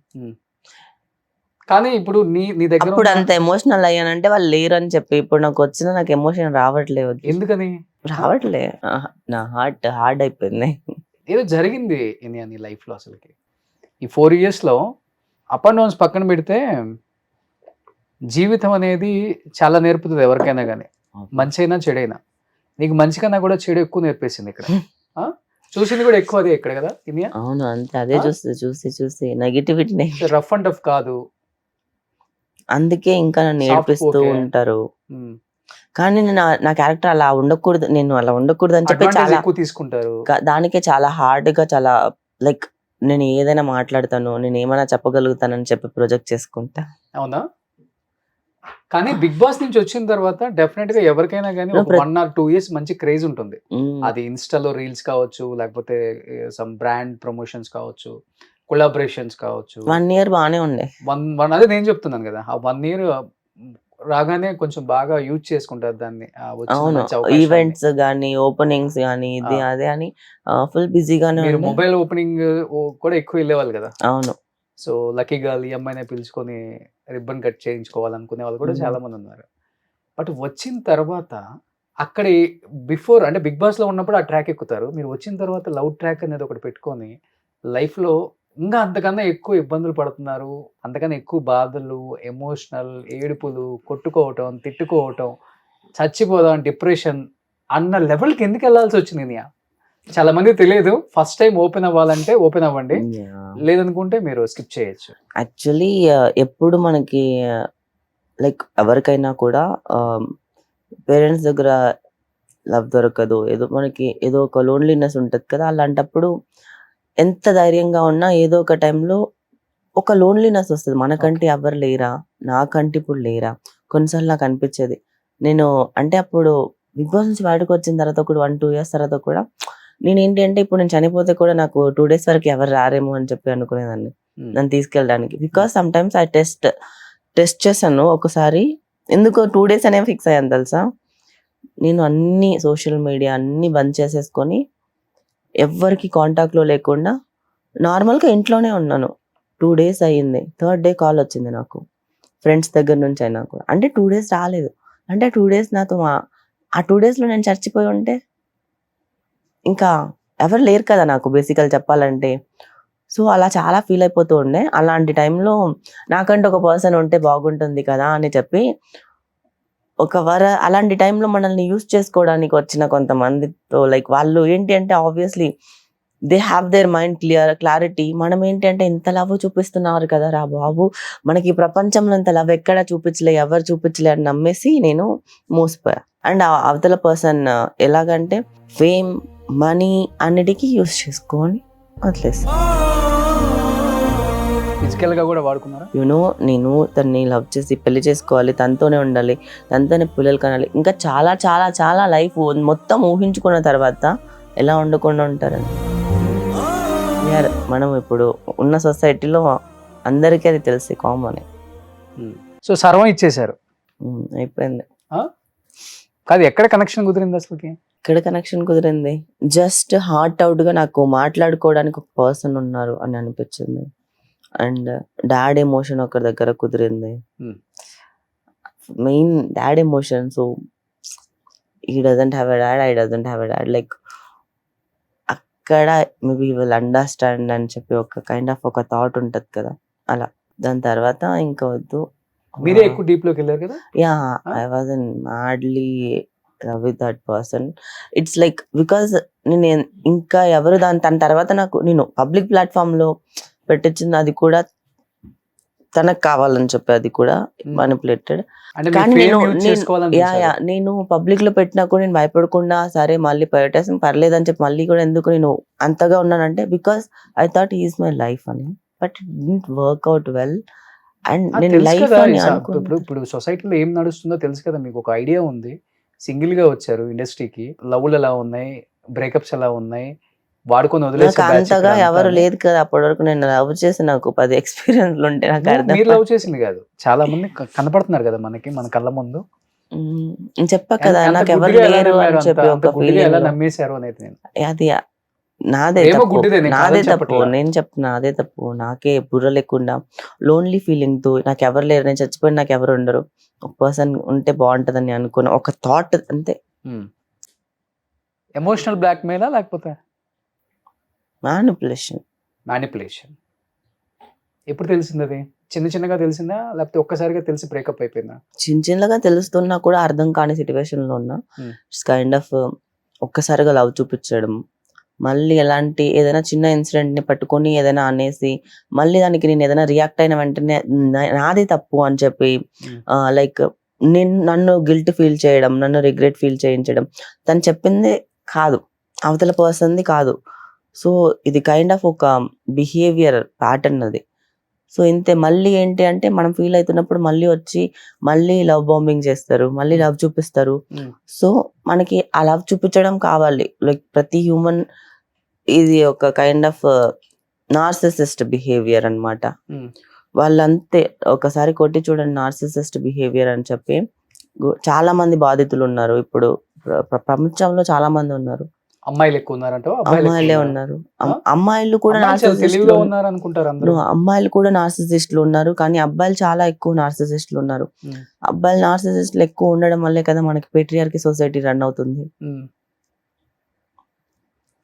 Speaker 2: కానీ ఇప్పుడు నీ దగ్గర
Speaker 3: అప్పుడు అంత ఎమోషనల్ అయ్యానంటే వాళ్ళు లేరు అని చెప్పి. ఇప్పుడు నాకు వచ్చిన నాకు ఎమోషన్ రావట్లేదు.
Speaker 2: ఎందుకని
Speaker 3: రావట్లే? నా హార్ట్ హార్డ్ అయిపోయింది.
Speaker 2: ఏదో జరిగింది నీ లైఫ్ లో అసలుకి ఈ 4 years లో. అప్ అండ్ డౌన్స్ పక్కన పెడితే జీవితం అనేది చాలా నేర్పుతుంది ఎవరికైనా కానీ, మంచి అయినా చెడైనా. నీకు మంచి కన్నా కూడా చెడు ఎక్కువ నేర్పేసింది ఇక్కడ. చూసింది కూడా ఎక్కువ అదే ఇక్కడ కదా ఇనియా?
Speaker 3: అవును, అంతే. అదే చూసి నెగిటివిటీ
Speaker 2: రఫ్ అండ్ టఫ్ కాదు,
Speaker 3: అందుకే ఇంకా నన్ను నేర్పిస్తూ ఉంటారు. కానీ నా క్యారెక్టర్ అలా ఉండకూడదు, నేను అలా ఉండకూడదు అని చెప్పి చాలా
Speaker 2: ఎక్కువ తీసుకుంటారు.
Speaker 3: దానికే చాలా హార్డ్ గా, చాలా లైక్ నేను ఏదైనా మాట్లాడతాను, నేను ఏమైనా చెప్పగలుగుతానని చెప్పి ప్రొజెక్ట్ చేసుకుంటా.
Speaker 2: అవునా? కానీ బిగ్ బాస్ నుంచి వచ్చిన తర్వాత డెఫినెట్ గా ఎవరికైనా కానీ 1 or 2 years మంచి క్రేజ్ ఉంటుంది. అది ఇన్స్టాలో రీల్స్ కావచ్చు, లేకపోతే సమ్ బ్రాండ్ ప్రమోషన్స్ కావచ్చు, కొలాబరేషన్స్ కావచ్చు.
Speaker 3: 1 year బాగానే ఉండే.
Speaker 2: అదే నేను చెప్తున్నాను కదా, ఆ 1 year రాగానే కొంచెం బాగా యూజ్ చేసుకుంటారు దాన్ని.
Speaker 3: అవును, ఈవెంట్స్ గానీ, ఓపెనింగ్స్ గానీ, ఇది అదే అని ఫుల్ బిజీగానే.
Speaker 2: మీరు మొబైల్ ఓపెనింగ్ కూడా ఎక్కువ వెళ్ళేవాళ్ళు కదా?
Speaker 3: అవును.
Speaker 2: సో లక్కీగా ఈ అమ్మాయిని పిలుచుకొని రిబ్బన్ కట్ చేయించుకోవాలనుకునే వాళ్ళు కూడా చాలా మంది ఉన్నారు. బట్ వచ్చిన తర్వాత అక్కడ బిఫోర్ అంటే బిగ్ బాస్ లో ఉన్నప్పుడు ఆ ట్రాక్ ఎక్కుతారు, మీరు వచ్చిన తర్వాత లవ్ ట్రాక్ అనేది ఒకటి పెట్టుకొని లైఫ్ లో ఇంకా అంతకన్నా ఎక్కువ ఇబ్బందులు పడుతున్నారు, అంతకన్నా ఎక్కువ బాధలు, ఎమోషనల్ ఏడుపులు, కొట్టుకోవటం, తిట్టుకోవటం, చచ్చిపోదాం, డిప్రెషన్ అన్న లెవెల్కి ఎందుకు వెళ్ళాల్సి వచ్చింది? చాలా మంది తెలియదు. ఫస్ట్ టైం ఓపెన్ అవ్వాలంటే ఓపెన్ అవ్వండి, లేదనుకుంటే మీరు స్కిప్ చేయొచ్చు.
Speaker 3: యాక్చువల్లీ ఎప్పుడు మనకి లైక్ ఎవరికైనా కూడా పేరెంట్స్ దగ్గర లవ్ దొరకదు, ఏదో మనకి ఏదో ఒక లోన్లీనెస్ ఉంటుంది కదా. అలాంటప్పుడు ఎంత ధైర్యంగా ఉన్నా ఏదో ఒక టైంలో ఒక లోన్లీనెస్ వస్తుంది. మనకంటే ఎవరు లేరా, నాకంటే ఇప్పుడు లేరా. కొన్నిసార్లు నాకు అనిపించేది, నేను అంటే అప్పుడు బిగ్ బాస్ నుంచి బయటకు వచ్చిన తర్వాత కూడా 1-2 years తర్వాత కూడా నేను ఏంటి అంటే ఇప్పుడు నేను చనిపోతే కూడా నాకు 2 days వరకు ఎవరు రారేమో అని చెప్పి అనుకునేదాన్ని నన్ను తీసుకెళ్ళడానికి. Because some times I test చేశాను ఒకసారి. ఎందుకో 2 days అనేవి ఫిక్స్ అయ్యాను తెలుసా. నేను అన్ని సోషల్ మీడియా అన్ని బంద్ చేసేసుకొని ఎవరికి కాంటాక్ట్లో లేకుండా నార్మల్గా ఇంట్లోనే ఉన్నాను. 2 days అయ్యింది. 3rd day కాల్ వచ్చింది నాకు ఫ్రెండ్స్ దగ్గర నుంచి అయినా కూడా. అంటే 2 days రాలేదు. అంటే 2 days నాతో ఆ 2 daysలో నేను చచ్చిపోయి ఉంటే ఇంకా ఎవరు లేరు కదా నాకు బేసికల్ చెప్పాలంటే. సో అలా చాలా ఫీల్ అయిపోతూ ఉండే. అలాంటి టైంలో నాకంటే ఒక పర్సన్ ఉంటే బాగుంటుంది కదా అని చెప్పి అలాంటి టైంలో మనల్ని యూస్ చేసుకోవడానికి వచ్చిన కొంతమందితో లైక్ వాళ్ళు ఏంటి అంటే obviously they have their mind clarity. మనం ఏంటి అంటే ఇంత లవ్ చూపిస్తున్నారు కదా రా బాబు, మనకి ఈ ప్రపంచంలో ఇంత లవ్ ఎక్కడ చూపించలే, ఎవరు చూపించలే అని నమ్మేసి నేను మోసపోయా. అండ్ అవతల పర్సన్ ఎలాగంటే ఫేమ్, మనీ అన్నిటికీ యూస్ చేసుకొని వదిలేసి
Speaker 2: ఫిజికల్ గా కూడా వాడుకున్నారా?
Speaker 3: నేను తన్ని లవ్ చేసి పెళ్లి చేసుకోవాలి, తనతోనే ఉండాలి, తనతోనే పిల్లలు కనాలి, ఇంకా చాలా చాలా చాలా లైఫ్ మొత్తం ఊహించుకున్న తర్వాత ఎలా ఉండకుండా ఉంటారని. మనం ఇప్పుడు ఉన్న సొసైటీలో అందరికీ అది తెలిసి కామన్.
Speaker 2: సో సర్వం ఇచ్చేసారు,
Speaker 3: అయిపోయింది.
Speaker 2: కాదు ఎక్కడ కనెక్షన్ కుదిరింది అసలుకి?
Speaker 3: ఇక్కడ కనెక్షన్ కుదిరింది జస్ట్ హార్ట్ అవుట్ గా నాకు మాట్లాడుకోవడానికి ఒక పర్సన్ ఉన్నారు అని అనిపించింది. అండ్ డాడ్ ఎమోషన్ ఒక దగ్గర కుదిరింది, main dad emotion. So he doesn't have a dad, I doesn't have a dad, like అక్కడ మేబీ విల్ అండర్స్టాండ్ అని చెప్పి ఒక కైండ్ ఆఫ్ ఒక థాట్ ఉంటది కదా అలా. దాని తర్వాత ఇంకా వద్దు,
Speaker 2: మీరే ఎక్కువ డీప్ లోకి వెళ్ళారు కదా.
Speaker 3: Yeah I was madly love with that person. It's like because నేను ఇంకా ఎవరు తన తర్వాత నేను పబ్లిక్ ప్లాట్ఫామ్ లో పెట్టించింది అది కూడా తనకు కావాలని చెప్పి, అది కూడా మానిపులేటెడ్. కానీ నేను పబ్లిక్ లో పెట్టినా కూడా నేను భయపడకుండా సరే మళ్ళీ పెట్టేసి పర్లేదని చెప్పి మళ్ళీ కూడా ఎందుకు నేను అంతగా ఉన్నానంటే because I thought he's my life అని. But it didn't work out well. And నేను లైఫ్ అని
Speaker 2: ఇప్పుడు సొసైటీలో ఏం నడుస్తుందో తెలుసు కదా మీకు, ఒక ఐడియా ఉంది. సింగిల్ గా వచ్చారు ఇండస్ట్రీకి, లవ్లు ఎలా ఉన్నాయి, బ్రేకప్స్ ఎలా ఉన్నాయి, వాడుకొని వదిలేసి
Speaker 3: అంతగా ఎవరు లేదు కదా అప్పటి వరకు. నేను లవ్ చేసి నాకు 10 ఎక్స్పీరియన్స్ ఉంటే నాకు అర్థం.
Speaker 2: మీరు లవ్ చేసింది కాదు, చాలా మంది కనపడుతున్నారు కదా మనకి, మన కళ్ళ ముందు.
Speaker 3: చెప్పా కదా నాకు ఎవరు లేరు అని చెప్పి ఒక ఫీలింగ్.
Speaker 2: ఎలా నమ్మేశారు అనేది
Speaker 3: అది నాదే తప్పు. నేను చెప్తున్నా నాదే తప్పు. నాకే బుర్ర లేకుండా లోన్లీ ఫీలింగ్ తో నాకు ఎవరు లేరు, నేను చచ్చిపోయిన నాకు ఎవరు ఉండరు, ఒక పర్సన్ ఉంటే బాగుంటదని అనుకున్న ఒక థాట్ అంతే.
Speaker 2: ఎమోషనల్ బ్లాక్ మెయిల్ లేకపోతే మ్యానిపులేషన్. ఎప్పుడు తెలిసింది అది? చిన్నగా తెలిసిందా లేకపోతే ఒక్కసారిగా తెలిసి బ్రేకప్ అయిపోయిందా?
Speaker 3: చిన్నగా తెలుస్తున్నా కూడా అర్థం కాని సిచ్యువేషన్ లో ఉన్నా. ఇట్స్ కైండ్ ఆఫ్ ఒక్కసారిగా లవ్ చూపించడం, మళ్ళీ ఎలాంటి ఏదైనా చిన్న ఇన్సిడెంట్ ని పట్టుకొని ఏదైనా అనేసి మళ్ళీ దానికి నేను ఏదైనా రియాక్ట్ అయిన వెంటనే నాదే తప్పు అని చెప్పి లైక్ నన్ను గిల్ట్ ఫీల్ చేయడం, నన్ను రిగ్రెట్ ఫీల్ చేయించడం. తను చెప్పింది కాదు, అవతల పర్సన్ది కాదు. సో ఇది కైండ్ ఆఫ్ ఒక బిహేవియర్ ప్యాటర్న్ అది. సో ఇంతే. మళ్ళీ ఏంటి అంటే మనం ఫీల్ అవుతున్నప్పుడు మళ్ళీ వచ్చి మళ్ళీ లవ్ బాంబింగ్ చేస్తారు, మళ్ళీ లవ్ చూపిస్తారు. సో మనకి ఆ లవ్ చూపించడం కావాలి. లైక్ ప్రతి హ్యూమన్ ఇది ఒక కైండ్ ఆఫ్ నార్సిసిస్ట్ బిహేవియర్ అన్నమాట. వాళ్ళంతే. ఒకసారి కొట్టి చూడండి నార్సిసిస్ట్ బిహేవియర్ అని చెప్పి. చాలా మంది బాధితులు ఉన్నారు ఇప్పుడు ప్రపంచంలో, చాలా మంది ఉన్నారు.
Speaker 2: అమ్మాయిలు ఎక్కువ ఉన్నారంట?
Speaker 3: అమ్మాయిలే ఉన్నారు, అమ్మాయిలు కూడా అమ్మాయిలు కూడా నార్సిసిస్టులు ఉన్నారు. కానీ అబ్బాయిలు చాలా ఎక్కువ నార్సిసిస్టులు ఉన్నారు. అబ్బాయిలు నార్సిసిస్టులు ఎక్కువ ఉండడం వల్లే కదా మనకి పేట్రియార్కీ సొసైటీ రన్ అవుతుంది.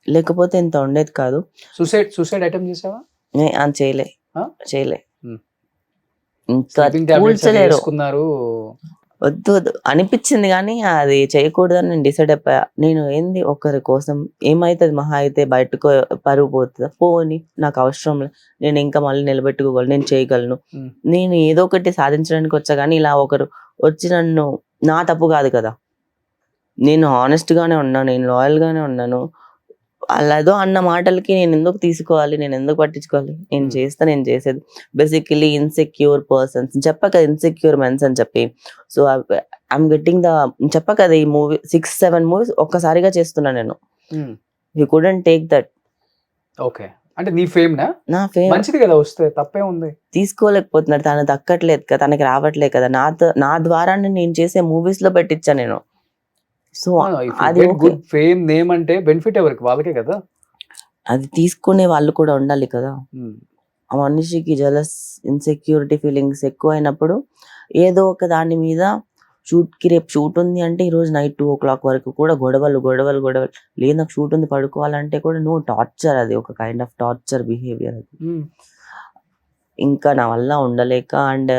Speaker 3: లేకపోతే ఇంత ఉండేది కాదు.
Speaker 2: సూసైడ్ అటెంప్ట్ చేసావా? చేయలే.
Speaker 3: ఇంకా కూల్చలేరు. వద్దు అనిపించింది కానీ అది చేయకూడదని నేను డిసైడ్ అయిపోయా. నేను ఏంది ఒకరి కోసం ఏమైతుంది, మహా అయితే బయటకు పరుగు పోతుందా, పోని నాకు అవసరం లేదు, నేను ఇంకా మళ్ళీ నిలబెట్టుకోగలను, నేను చేయగలను, నేను ఏదో ఒకటి సాధించడానికి వచ్చా. కానీ ఇలా ఒకరు వచ్చి నన్ను, నా తప్పు కాదు కదా, నేను హానెస్ట్ గానే ఉన్నాను, నేను లాయల్ గానే ఉన్నాను, అలా ఏదో అన్న మాటలకి నేను ఎందుకు తీసుకోవాలి, నేను ఎందుకు పట్టించుకోవాలి, నేను చేసేది. బేసికలీ ఇన్సెక్యూర్ పర్సన్స్ చెప్పా కదా, ఇన్సెక్యూర్ మెన్స్ అని చెప్పి. సో ఐఎమ్ గెట్టింగ్ చెప్పా కదా, ఈ మూవీ 6-7 మూవీస్ ఒక్కసారిగా చేస్తున్నా నేను. You couldn't take that.
Speaker 2: Okay, అంటే నీ ఫేమ్ నా ఫేమ్ మంచిది కదా, వస్తే తప్పే ఉంది.
Speaker 3: తీసుకోలేకపోతున్నాడు, తను దక్కట్లేదు కదా, తనకి రావట్లేదు కదా. నా ద్వారా నేను చేసే మూవీస్ లో పెట్టించా నేను. సో అది
Speaker 2: గుడ్ ఫేమ్ నేమ్ అంటే బెనిఫిట్ ఎవరికి, వాళ్ళకే కదా.
Speaker 3: అది తీసుకునే వాళ్ళు కూడా ఉండాలి కదా. ఆ మనిషికి జలస్, ఇన్సెక్యూరిటీ ఫీలింగ్స్ ఎక్కువ అయినప్పుడు ఏదో ఒక దాని మీద రేపు షూట్ ఉంది అంటే ఈ రోజు నైట్ 2 o'clock వరకు కూడా గొడవలు. లేదు నాకు షూట్ ఉంది పడుకోవాలంటే కూడా టార్చర్. అది ఒక కైండ్ ఆఫ్ టార్చర్ బిహేవియర్ అది. ఇంకా నా వల్ల ఉండలేక అండ్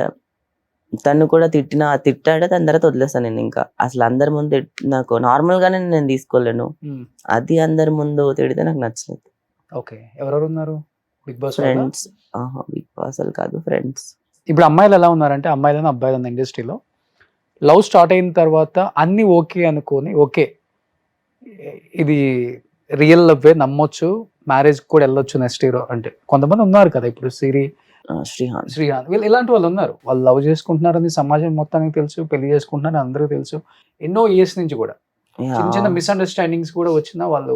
Speaker 3: తను కూడా తిట్టాడే దాని తర్వాత వదిలేస్తాను నేను. ఇంకా అసలు అందరి ముందు నాకు నార్మల్ గానే నేను తీసుకోలేను. అది అందరి ముందు తిడితే నాకు నచ్చలేదు.
Speaker 2: ఓకే, ఎవరెవరు ఉన్నారు Bigg Boss?
Speaker 3: Friends. Bigg Boss అసలు కాదు, ఫ్రెండ్స్.
Speaker 2: ఇప్పుడు అమ్మాయిలు ఎలా ఉన్నారంటే, అమ్మాయిలను అబ్బాయిలను ఇండస్ట్రీలో లవ్ స్టార్ట్ అయిన తర్వాత అన్ని ఓకే అనుకొని, ఓకే ఇది రియల్ లవ్వే నమ్మొచ్చు, మ్యారేజ్ కూడా వెళ్ళొచ్చు నెక్స్ట్ ఇయర్ అంటే కొంతమంది ఉన్నారు కదా. ఇప్పుడు శ్రీహాన్ వీళ్ళు ఇలాంటి వాళ్ళు ఉన్నారు. వాళ్ళు లవ్ చేసుకుంటున్నారని సమాజం మొత్తానికి తెలుసు, పెళ్లి చేసుకుంటున్నారని అందరూ తెలుసు. ఎన్నో ఇయర్స్ నుంచి కూడా చిన్న చిన్న మిస్అండర్స్టాండింగ్స్ కూడా వచ్చినా వాళ్ళు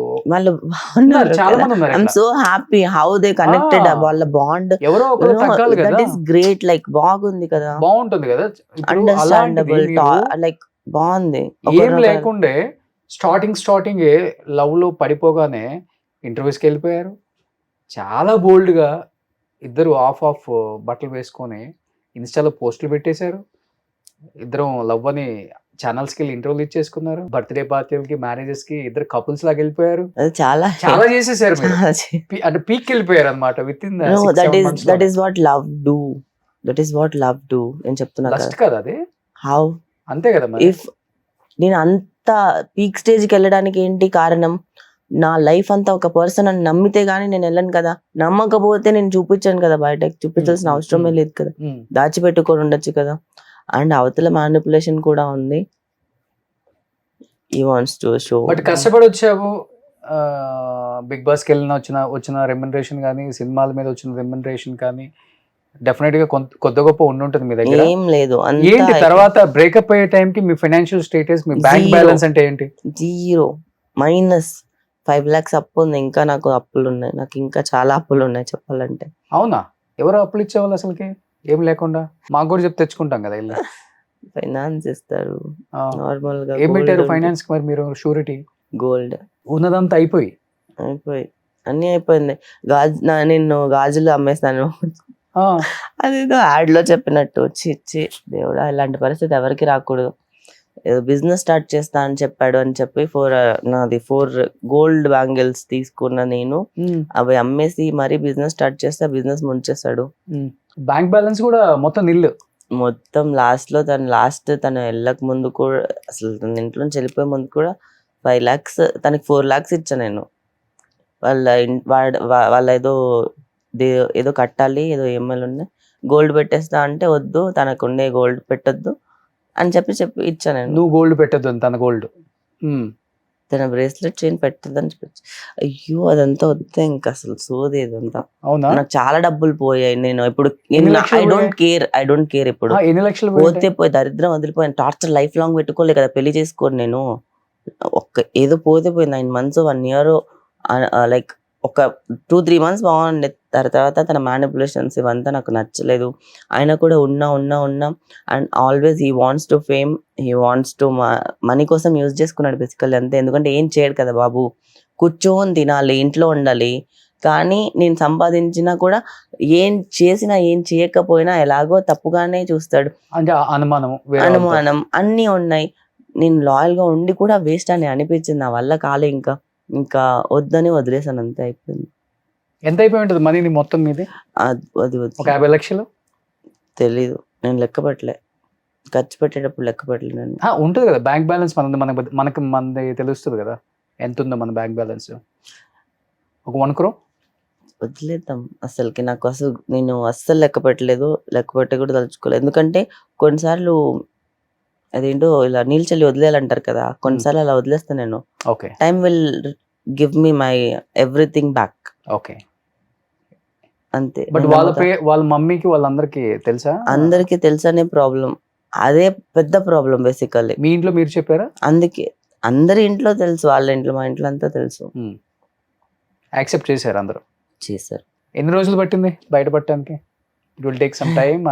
Speaker 2: చాలా మంది ఉన్నారు.
Speaker 3: I'm so happy how they connected. వాళ్ళ బాండ్
Speaker 2: ఎవరో ఒకరు తగ్గాలి కదా.
Speaker 3: That is great. లైక్ బాగుంది కదా,
Speaker 2: బాగుంటుంది కదా,
Speaker 3: అండర్స్టాండబుల్, లైక్ బాగుంది.
Speaker 2: ఏం లేకుండే స్టార్టింగ్ లవ్ లో పడిపోగానే ఇంటర్వ్యూస్కి వెళ్ళిపోయారు. చాలా బోల్డ్ గా ఇద్దరు ఆఫ్ బట్టలు వేసుకొని ఇన్స్టాలో పోస్టులు పెట్టేశారు. ఇద్దరం లవ్ అని ఛానల్స్ కి వెళ్ళి ఇంటర్వ్యూలు ఇచ్చేసుకున్నారు. బర్త్డే పార్టీలకి, మ్యారేజెస్ కి ఇద్దరు కపుల్స్ లాగా వెళ్ళిపోయారు.
Speaker 3: చాలా
Speaker 2: చేసేసారు. అంటే పీక్ వెళ్ళిపోయారు అనమాట. With in
Speaker 3: that is what love do. That is what love do. నేను చెప్తున్నా
Speaker 2: కదా అది.
Speaker 3: హౌ
Speaker 2: అంతే కదా.
Speaker 3: ఇఫ్ నేను అంత పీక్ స్టేజ్ కి వెళ్ళడానికి ఏంటి కారణం? నా లైఫ్ అంతా ఒక పర్సన్ అని నమ్మితే గానీ నేను వెళ్ళను కదా. నమ్మకపోతే నేను చూపించాను కదా, బయటకు చూపించాల్సిన అవసరమే లేదు కదా. దాచిపెట్టుకొని ఉండొచ్చు కదా. అండ్ అవతల మ్యానిపులేషన్ కూడా ఉంది. ఈ వాంట్స్ టు షో.
Speaker 2: బట్ కష్టపడి వచ్చావు. బిగ్ బాస్ కి వెళ్ళిన వచ్చిన రెమ్యునరేషన్ కానీ, సినిమాల మీద వచ్చిన రెమ్యునరేషన్ కానీ డెఫినెట్ గా కొద్ది గొప్ప ఉంటుంది మీ దగ్గర.
Speaker 3: ఏం లేదు.
Speaker 2: ఏంటి తర్వాత బ్రేకప్ అయ్యే టైం కి మీ ఫైనాన్షియల్ స్టేటస్, మీ బ్యాంక్ బ్యాలెన్స్ అంటే ఏంటి? 0 -5 lakhs అప్పు ఉంది. ఇంకా నాకు అప్పులు ఉన్నాయి. నాకు ఇంకా చాలా అప్పులు ఉన్నాయి చెప్పాలంటే. అవునా? ఎవరు అప్పులు ఇచ్చేవాళ్ళు అసలుకి? ఏం లేకుండా మాకు కూడా చెప్తే తెచ్చుకుంటాం కదా. ఇలా
Speaker 3: ఫైనాన్స్ ఇస్తారు నార్మల్ గా.
Speaker 2: ఏం పెట్టారు ఫైనాన్స్ కి మరి మీరు? షూరిటీ?
Speaker 3: గోల్డ్.
Speaker 2: ఉన్నదంతా అయిపోయి
Speaker 3: అన్ని అయిపోయింది. నేను గాజులు అమ్మేస్తాను. అదేదో యాడ్ లో చెప్పినట్టు. చిచ్చి దేవుడా, ఇలాంటి పరిస్థితి ఎవరికి రాకూడదు. ఏదో బిజినెస్ స్టార్ట్ చేస్తా అని చెప్పాడు అని చెప్పి 4 గోల్డ్ బ్యాంగిల్స్ తీసుకున్న నేను అవి అమ్మేసి మరీ బిజినెస్ స్టార్ట్ చేస్తే బిజినెస్ ముంచేస్తాడు.
Speaker 2: బ్యాంక్ బ్యాలెన్స్ కూడా మొత్తం నిల్లు.
Speaker 3: మొత్తం తను వెళ్ళక ముందు కూడా, అసలు తన ఇంట్లో నుంచి వెళ్ళిపోయే ముందు కూడా 5 lakhs, తనకి 4 lakhs ఇచ్చా నేను. వాళ్ళ ఏదో కట్టాలి, ఏదో EMIలు ఉన్నాయి, గోల్డ్ పెట్టేస్తా అంటే వద్దు, తనకు ఉండే గోల్డ్ పెట్టొద్దు అని చెప్పి ఇచ్చా నేను.
Speaker 2: నువ్వు గోల్డ్ పెట్టద్దు, తన గోల్డ్,
Speaker 3: తన బ్రేస్లెట్ చైన్ పెట్టద్దని చెప్పి. అయ్యో అదంతా వద్దే, ఇంకా అసలు సోది ఇదంతా.
Speaker 2: అవునా?
Speaker 3: నాకు చాలా డబ్బులు పోయాయి. నేను ఇప్పుడు ఐ డోంట్ కేర్ ఇప్పుడు.
Speaker 2: ఎన్ని లక్షలు
Speaker 3: పోయి దరిద్రం వదిలిపోయాను. టార్చర్ లైఫ్ లాంగ్ పెట్టుకోలే కదా, పెళ్లి చేసుకోను నేను. ఏదో పోతే పోయి 9 months 1 year, లైక్ ఒక 2-3 months బాగుండే. తర్వాత తన మ్యానిపులేషన్స్ ఇవంతా నాకు నచ్చలేదు. ఆయన కూడా ఉన్నా and always he wants to fame, he wants to money కోసం యూజ్ చేసుకున్నాడు బేసికల్లీ అంతే. ఎందుకంటే ఏం చేయడు కదా బాబు, కూర్చొని తినాలి, ఇంట్లో ఉండాలి. కానీ నేను సంపాదించినా కూడా ఏం చేసినా ఏం చేయకపోయినా ఎలాగో తప్పుగానే చూస్తాడు. అనుమానం అన్నీ ఉన్నాయి. నేను లాయల్ గా ఉండి కూడా వేస్ట్ అని అనిపించింది. నా వల్ల కాలే, ఇంకా వద్దని వదిలేసాను, అంతే అయిపోయింది.
Speaker 2: ఎంత అయిపోయి ఉంటుంది మనీ మొత్తం మీది?
Speaker 3: అది
Speaker 2: 50 లక్షలు
Speaker 3: తెలీదు, నేను లెక్క పెట్టలే. ఖర్చు పెట్టేటప్పుడు లెక్క పెట్టలే నేను.
Speaker 2: ఉంటుంది కదా బ్యాంక్ బ్యాలెన్స్, మనది తెలుస్తుంది కదా ఎంత ఉందో మన బ్యాంక్ బ్యాలెన్స్. ఒక 1 crore
Speaker 3: వదిలేద్దాం. అసలుకి నేను అస్సలు లెక్క పెట్టలేదు, లెక్క పెట్టే కూడా తలుచుకోలేదు. ఎందుకంటే కొన్నిసార్లు అదేంటో ఇలా నీల్చల్లి వదిలేయాలంటారు కదా, కొన్నిసార్లు అలా వదిలేస్తాను నేను. Time will give me my everything back.
Speaker 2: Okay,
Speaker 3: అంతే.
Speaker 2: బట్ వాళ్ళ మమ్మీకి వాళ్ళందరికీ తెలుసా?
Speaker 3: అందరికి తెలుసనే ప్రాబ్లం, అదే పెద్ద ప్రాబ్లం బేసికల్లీ.
Speaker 2: మీ ఇంట్లో మీరు చెప్పారా?
Speaker 3: అందుకే అందరి ఇంట్లో తెలుసు, వాళ్ళ ఇంట్లో, మా ఇంట్లో అంతా తెలుసు.
Speaker 2: యాక్సెప్ట్ చేశారు అందరూ?
Speaker 3: చేశారు.
Speaker 2: ఎన్ని రోజులు పట్టింది బయటపడటానికి? It will take some time.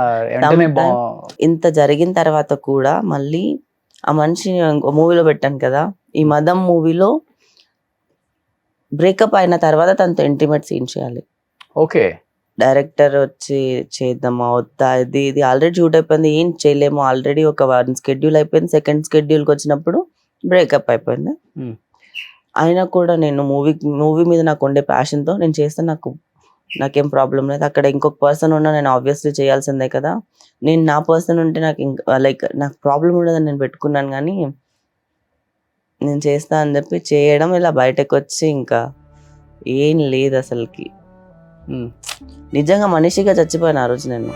Speaker 3: ఇంత జరిగిన తర్వాత కూడా మళ్ళీ ఆ మనిషి మూవీలో పెట్టాను కదా, ఈ మదం మూవీలో బ్రేకప్ అయిన తర్వాత తనతో ఇంటిమేట్ సీన్ చేయాలి.
Speaker 2: ఓకే,
Speaker 3: డైరెక్టర్ వచ్చి చేద్దామా వద్దా, ఇది ఆల్రెడీ షూట్ అయిపోయింది, ఏం చేయలేము. ఆల్రెడీ ఒక 1 schedule అయిపోయింది, 2nd scheduleకి వచ్చినప్పుడు బ్రేకప్ అయిపోయింది. అయినా కూడా నేను మూవీ మీద నాకు ఉండే ప్యాషన్తో నేను చేస్తే నాకు నాకేం ప్రాబ్లం లేదు. అక్కడ ఇంకొక పర్సన్ ఉన్నా నేను ఆబ్వియస్లీ చేయాల్సిందే కదా. నేను నా పర్సన్ ఉంటే నాకు లైక్ నాకు ప్రాబ్లం ఉండదని నేను పెట్టుకున్నాను, కానీ నేను చేస్తా అని చెప్పి చేయడం, ఇలా బయటకు వచ్చి ఇంకా ఏం లేదు అసలుకి. నిజంగా మనిషిగా చచ్చిపోయాను ఆ రోజు నేను.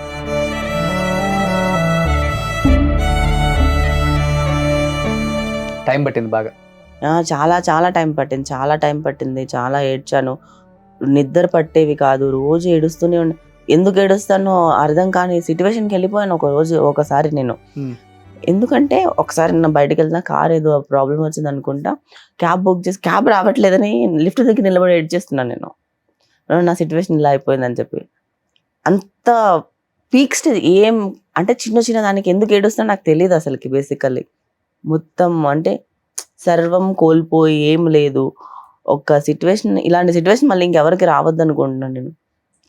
Speaker 2: టైం పట్టింది బాగా.
Speaker 3: చాలా చాలా టైం పట్టింది. చాలా ఏడ్చాను. నిద్ర పట్టేవి కాదు. రోజు ఏడుస్తూనే ఉండే. ఎందుకు ఏడుస్తానో అర్థం కాని సిచ్యువేషన్కి వెళ్ళిపోయాను ఒకసారి నేను. ఎందుకంటే ఒకసారి నేను బయటకు వెళ్తున్నా, కార్ ఏదో ప్రాబ్లం వచ్చింది అనుకుంటా, క్యాబ్ బుక్ చేసి క్యాబ్ రావట్లేదని లిఫ్ట్ దగ్గర నిలబడి ఏడ్చేస్తున్నాను నేను. నా సిచ్యువేషన్ ఇలా అయిపోయిందని చెప్పి. అంత పీక్ స్టేజ్. ఏం అంటే చిన్న దానికి ఎందుకు ఏడుస్తున్నా నాకు తెలియదు అసలుకి. బేసికల్లీ మొత్తం అంటే సర్వం కోల్పోయి ఏం లేదు ఒక సిచ్యువేషన్. ఇలాంటి సిచ్యువేషన్ మళ్ళీ ఇంకెవరికి రావద్దు అనుకుంటున్నాను నేను.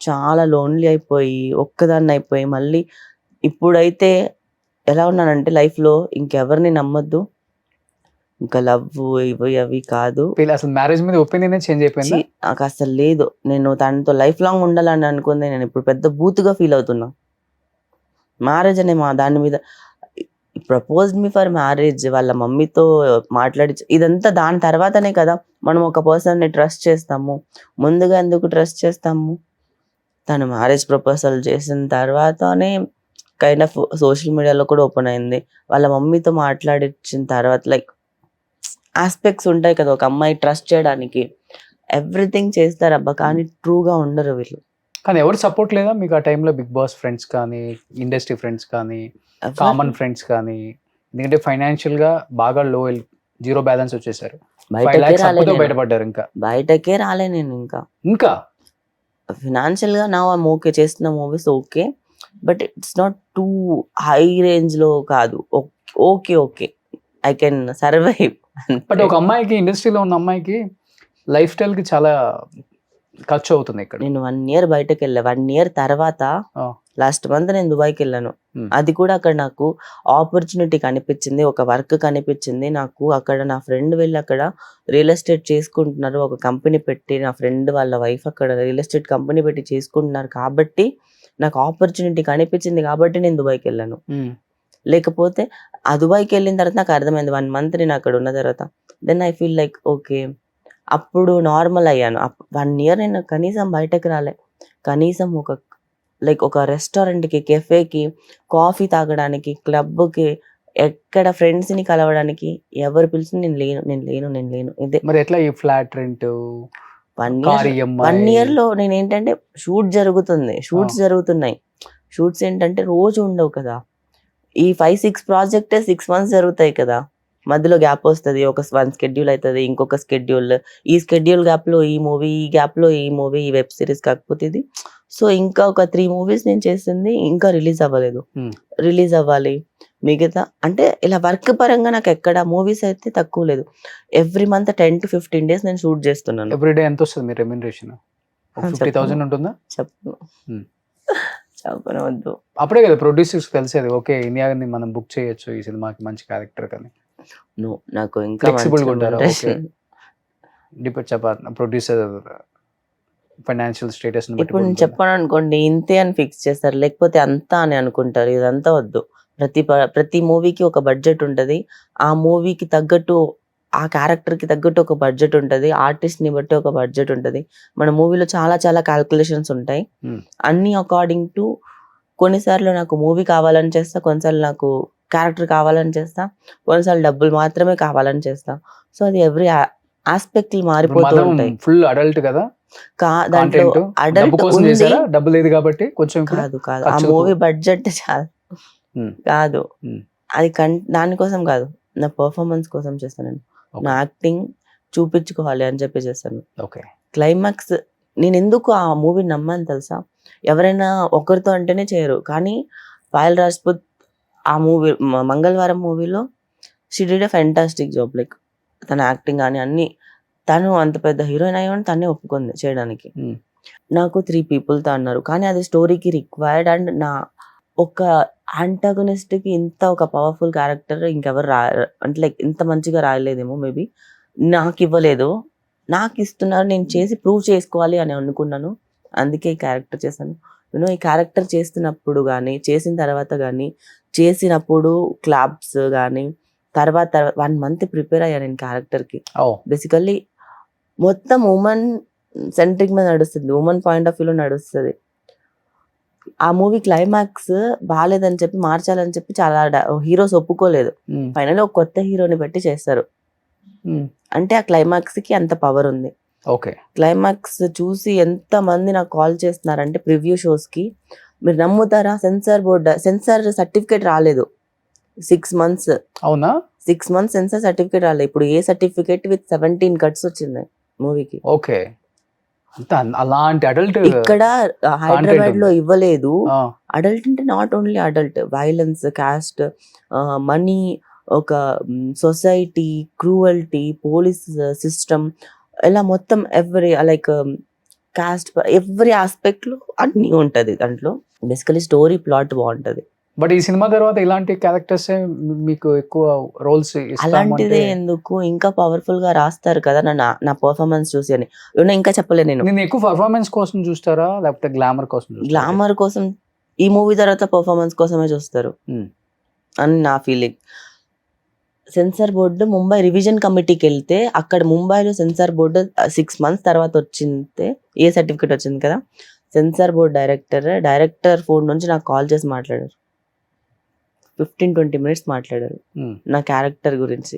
Speaker 3: చాలా లోన్లీ అయిపోయి ఒక్కదాన్ని అయిపోయి మళ్ళీ ఇప్పుడైతే ఎలా ఉన్నానంటే లైఫ్లో ఇంకెవరిని నమ్మొద్దు, ఇంకా లవ్ ఇవి అవి కాదు.
Speaker 2: అసలు మ్యారేజ్ మీద ఒపీనియన్ చేంజ్ అయిపోయింది.
Speaker 3: నాకు అసలు లేదు. నేను తనతో లైఫ్ లాంగ్ ఉండాలని అనుకుంది. నేను ఇప్పుడు పెద్ద బూత్గా ఫీల్ అవుతున్నా. మ్యారేజ్ అనే దాని మీద ప్రపోజ్డ్ మీ ఫర్ మ్యారేజ్, వాళ్ళ మమ్మీతో మాట్లాడి ఇదంతా దాని తర్వాతనే కదా మనం ఒక పర్సన్ని ట్రస్ట్ చేస్తాము. ముందుగా ఎందుకు ట్రస్ట్ చేస్తాము? తను మ్యారేజ్ ప్రపోజల్ చేసిన తర్వాతనే కైండ్ ఆఫ్ సోషల్ మీడియాలో కూడా ఓపెన్ అయింది. వాళ్ళ మమ్మీతో మాట్లాడించిన తర్వాత లైక్ ఆస్పెక్ట్స్ ఉంటాయి కదా ఒక అమ్మాయి ట్రస్ట్ చేయడానికి. ఎవ్రీథింగ్ చేస్తారు అబ్బా, కానీ ట్రూగా ఉండరు వీళ్ళు.
Speaker 2: కానీ ఎవరు సపోర్ట్ లేదా మీకు ఆ టైంలో? బిగ్ బాస్ ఫ్రెండ్స్ కానీ, ఇండస్ట్రీ ఫ్రెండ్స్ కానీ, కామన్ ఫ్రెండ్స్ కానీ? ఎందుకంటే ఫైనాన్షియల్ గా బాగా లో, జీరో బ్యాలెన్స్ వచ్చేసారు. బయటపడ్డారు. ఇంకా
Speaker 3: బయటకే రాలే నేను. ఇంకా ఫినాన్షియల్ గా నా ఓకే, చేస్తున్న movies okay, but it's not two high range లో కాదు. Okay I can survive.
Speaker 2: But ఒక అమ్మాయికి, ఇండస్ట్రీలో ఉన్న అమ్మాయికి లైఫ్ స్టైల్ కి చాలా ఖర్చు అవుతుంది. ఇక్కడ
Speaker 3: నేను 1 year బయటకు వెళ్ళా. 1 year తర్వాత లాస్ట్ మంత్ నేను దుబాయ్కి వెళ్ళాను. అది కూడా అక్కడ నాకు ఆపర్చునిటీ కనిపించింది, ఒక వర్క్ కనిపించింది నాకు. అక్కడ నా ఫ్రెండ్ వెళ్ళి అక్కడ రియల్ ఎస్టేట్ చేసుకుంటున్నారు, ఒక కంపెనీ పెట్టి. నా ఫ్రెండ్ వాళ్ళ వైఫ్ అక్కడ రియల్ ఎస్టేట్ కంపెనీ పెట్టి చేసుకుంటున్నారు కాబట్టి నాకు ఆపర్చునిటీ కనిపించింది కాబట్టి నేను దుబాయ్కి వెళ్ళాను. లేకపోతే ఆ దుబాయ్కి వెళ్ళిన తర్వాత నాకు అర్థమైంది 1 month నేను అక్కడ ఉన్న తర్వాత. Then I feel like okay, అప్పుడు నార్మల్ అయ్యాను. 1 year నేను కనీసం బయటకు రాలే. కనీసం ఒక రెస్టారెంట్కి, కెఫేకి, కాఫీ తాగడానికి, క్లబ్కి, ఎక్కడ ఫ్రెండ్స్ని కలవడానికి ఎవరు పిలిచి నేను లేను. ఇదే
Speaker 2: మరి ఎట్లా ఈ ఫ్లాట్ రెంట్?
Speaker 3: 1 year లో నేను ఏంటంటే షూట్స్ జరుగుతున్నాయి. షూట్స్ ఏంటంటే రోజు ఉండవు కదా. ఈ 5-6 ప్రాజెక్టే 6 months జరుగుతాయి కదా. మధ్యలో గ్యాప్ వస్తుంది, ఒక 1 schedule అవుతుంది, ఇంకొక స్కెడ్యూల్, ఈ స్కెడ్యూల్ గ్యాప్లో ఈ మూవీ, ఈ గ్యాప్లో ఈ మూవీ, ఈ వెబ్ సిరీస్ కాకపోతే ఇది. సో ఇంకా ఒక 3 movies నేను చేసింది ఇంకా రిలీజ్ అవ్వలేదు. రిలీజ్ అవ్వాలి. మిగతా అంటే ఇలా వర్క్ పరంగా నాకు ఎక్కడ మూవీస్ అయితే తక్కువ లేదు. ఎవ్రీ మంత్ 10 to 15 days నేను షూట్ చేస్తున్నాను.
Speaker 2: ఎవ్రీడే ఎంత వస్తుంది మీ రెమ్యునరేషన్? 50,000 ఉంటుందా?
Speaker 3: చెప్పనవద్దు.
Speaker 2: అప్పుడే కదా ప్రొడ్యూసర్స్ తెలిసేది, ఓకే ఇండియాని మనం బుక్ చేయొచ్చు ఈ సినిమాకి మంచి క్యారెక్టర్ కానీ.
Speaker 3: నాకు ఇంకా
Speaker 2: ఫ్లెక్సిబుల్ గా ఉంటారు. డిపెండ్ చెప్పాలి ప్రొడ్యూసర్ ఫైనాన్షియల్ స్టేటస్.
Speaker 3: ఇప్పుడు నేను చెప్పాను అనుకోండి, ఇంతే అని ఫిక్స్ చేస్తారు, లేకపోతే అంతా అని అనుకుంటారు. ఇదంతా వద్దు. ప్రతి మూవీకి ఒక బడ్జెట్ ఉంటుంది. ఆ మూవీకి తగ్గట్టు, ఆ క్యారెక్టర్కి తగ్గట్టు ఒక బడ్జెట్ ఉంటుంది. ఆర్టిస్ట్ని బట్టి ఒక బడ్జెట్ ఉంటుంది. మన మూవీలో చాలా చాలా క్యాల్కులేషన్స్ ఉంటాయి. అన్ని అకార్డింగ్ టు, కొన్నిసార్లు నాకు మూవీ కావాలని చేస్తా, కొన్నిసార్లు నాకు క్యారెక్టర్ కావాలని చేస్తా, కొన్నిసార్లు డబ్బులు మాత్రమే కావాలని చేస్తా. సో అది ఎవ్రీ ఆస్పెక్ట్ మారిపోతూ ఉంటాయి.
Speaker 2: ఫుల్ అడల్ట్ కదా
Speaker 3: దాంట్లో అడల్ట్
Speaker 2: డబ్బు లేదు కాబట్టి కొంచెం
Speaker 3: కాదు. ఆ మూవీ బడ్జెట్ చాలా కాదు. అది దానికోసం కాదు, నా పర్ఫార్మెన్స్ కోసం చేస్తాను. నేను నా యాక్టింగ్ చూపించుకోవాలి అని చెప్పి చేస్తాను. క్లైమాక్స్ నేను ఎందుకు ఆ మూవీ నమ్మాను తెలుసా? ఎవరైనా ఒకరితో అంటేనే చేయరు, కానీ పాయల్ రాజ్పుత్ ఆ మూవీ మంగళవారం మూవీలో she did a fantastic job. Like తన యాక్టింగ్ కానీ అన్ని, తను అంత పెద్ద హీరోయిన్ అయ్యి తనే ఒప్పుకుంది చేయడానికి. నాకు 3 peopleతో అన్నారు, కానీ అది స్టోరీకి రిక్వైర్డ్. అండ్ నా ఒక యాంటాగనిస్ట్కి ఇంత ఒక పవర్ఫుల్ క్యారెక్టర్ ఇంకెవరు అంటే లైక్ ఇంత మంచిగా రాయలేదేమో. మేబీ నాకు ఇవ్వలేదు, నాకు ఇస్తున్నారు, నేను చేసి ప్రూవ్ చేసుకోవాలి అని అనుకున్నాను. అందుకే ఈ క్యారెక్టర్ చేశాను. ఈ క్యారెక్టర్ చేస్తున్నప్పుడు కానీ, చేసిన తర్వాత కానీ, చేసినప్పుడు క్లాప్స్ కానీ, తర్వాత 1 month ప్రిపేర్ అయ్యాను నేను క్యారెక్టర్కి.
Speaker 2: ఓ
Speaker 3: బేసికల్లీ మొత్తం ఉమెన్ సెంట్రిక్ మీద నడుస్తుంది, ఉమెన్ పాయింట్ ఆఫ్ వ్యూలో నడుస్తుంది. ఆ మూవీ క్లైమాక్స్ బాగాలేదని చెప్పి మార్చాలని చెప్పి చాలా హీరోస్ ఒప్పుకోలేదు. ఫైనల్ ఒక కొత్త హీరోని పెట్టి చేస్తారు. అంటే ఆ క్లైమాక్స్ కి అంత పవర్ ఉంది.
Speaker 2: ఓకే.
Speaker 3: క్లైమాక్స్ చూసి ఎంత మంది నాకు కాల్ చేస్తున్నారంటే ప్రివ్యూ షోస్ కి, మీరు నమ్ముతారా, సెన్సార్ సర్టిఫికేట్ రాలేదు 6 months.
Speaker 2: అవునా?
Speaker 3: 6 months సెన్సార్ సర్టిఫికేట్ రాలేదు. ఇప్పుడు ఏ సర్టిఫికేట్ విత్ 17 cuts వచ్చింది మూవీకి.
Speaker 2: ఓకే. అంత అలాంటి అడల్ట్
Speaker 3: ఇక్కడ హైదరాబాద్ లో
Speaker 2: ఉంది.
Speaker 3: ఇవ్వలేదు. అడల్ట్ అంటే not only adult, violence, cost, money, ఒక సొసైటీ, క్రూవల్టీ, పోలీస్ సిస్టమ్, ఇలా మొత్తం every like cost, every aspect లో అన్ని ఉంటది దాంట్లో. బేసికలీ స్టోరీ ప్లాట్ బాగుంటది.
Speaker 2: బట్ ఈ సినిమా తర్వాత ఇలాంటి క్యారెక్టర్స్ మీకు ఎక్కువ రోల్స్
Speaker 3: అలాంటిదే ఎందుకు, ఇంకా పవర్ఫుల్ గా రాస్తారు కదా నా పర్ఫార్మెన్స్ చూసి అని. ఇంకా చెప్పలేదు నేను
Speaker 2: ఎక్కువ పర్ఫార్మెన్స్ కోసం చూస్తారా లేకపోతే గ్లామర్ కోసం చూస్తారా?
Speaker 3: గ్లామర్ కోసం, ఈ మూవీ తర్వాత పర్ఫార్మెన్స్ కోసమే చూస్తారు అని నా feeling. Censor board Mumbai revision కమిటీకి వెళ్తే, అక్కడ ముంబైలో సెన్సార్ బోర్డు 6 months తర్వాత వచ్చింది, ఏ సర్టిఫికేట్ వచ్చింది కదా. సెన్సార్ బోర్డ్ డైరెక్టర్ ఫోన్ నుంచి నాకు కాల్ చేసి మాట్లాడారు. 15-20 minutes మాట్లాడారు నా క్యారెక్టర్ గురించి.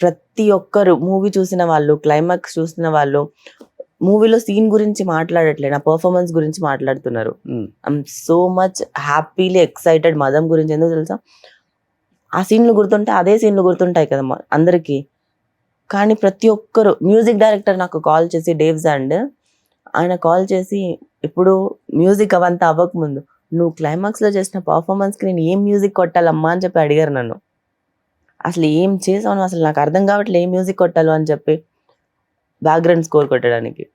Speaker 3: ప్రతి ఒక్కరు మూవీ చూసిన వాళ్ళు, క్లైమాక్స్ చూసిన వాళ్ళు మూవీలో సీన్ గురించి మాట్లాడట్లేదు, నా పర్ఫార్మెన్స్ గురించి మాట్లాడుతున్నారు. I'm so much happily excited. మదం గురించి ఎందుకు తెలుసా, ఆ సీన్లు గుర్తుంటే అదే సీన్లు గుర్తుంటాయి కదా అందరికీ. కానీ ప్రతి ఒక్కరు, మ్యూజిక్ డైరెక్టర్ నాకు కాల్ చేసి, డేవ్స్ అండ్ ఆయన కాల్ చేసి, ఇప్పుడు మ్యూజిక్ అవంతా అవ్వకముందు నువ్వు క్లైమాక్స్ లో చేసిన పర్ఫార్మెన్స్ కి నేను ఏం మ్యూజిక్ కొట్టాలమ్మా అని చెప్పి అడిగారు నన్ను. అసలు ఏం చేసాను, అసలు నాకు అర్థం కావట్లేదు ఏం మ్యూజిక్ కొట్టాలో అని చెప్పి, బ్యాక్గ్రౌండ్ స్కోర్ కొట్టడానికి.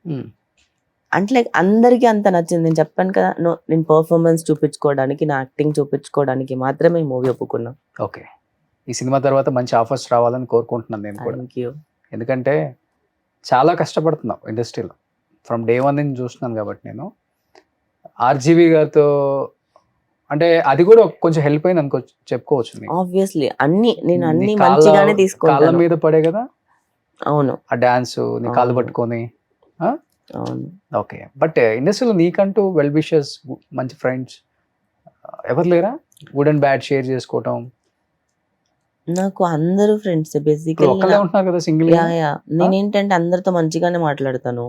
Speaker 3: అంటే లైక్ అందరికీ అంత నచ్చింది. నేను చెప్పాను కదా, నేను పర్ఫార్మెన్స్ చూపించుకోవడానికి, నా యాక్టింగ్ చూపించుకోవడానికి మాత్రమే ఈ మూవీ ఒప్పుకున్నా.
Speaker 2: ఓకే. ఈ సినిమా తర్వాత మంచి ఆఫర్స్ రావాలని కోరుకుంటున్నాను నేను కూడా.
Speaker 3: Thank you.
Speaker 2: ఎందుకంటే చాలా కష్టపడుతున్నావు ఇండస్ట్రీలో, ఫ్రమ్ డే 1 నుంచి చూస్తున్నాను కాబట్టి నేను. ఆర్జీవి గారితో అంటే అది కూడా కొంచెం హెల్ప్ అయింది అనుకో, చెప్పుకోవచ్చు.
Speaker 3: ఆబ్వియస్లీ నేను అన్ని మంచిగానే
Speaker 2: కాళ్ళ
Speaker 3: తీసుకుంటాను.
Speaker 2: మీద పడే కదా.
Speaker 3: అవును,
Speaker 2: ఆ డాన్స్ నీ కాళ్ళు పట్టుకొని.
Speaker 3: అవును.
Speaker 2: ఓకే. బట్ ఇండస్ట్రీలో నీకంటూ వెల్ విషర్స్, మంచి ఫ్రెండ్స్ ఎవరు లేరా? గుడ్ అండ్ బ్యాడ్ షేర్ చేసుకోవటం.
Speaker 3: నాకు అందరూ ఫ్రెండ్స్ బేసికలీ.
Speaker 2: ఒక్కలే ఉంటున్నారు కదా సింగిల్.
Speaker 3: నేనేంటంటే అందరితో మంచిగానే మాట్లాడతాను.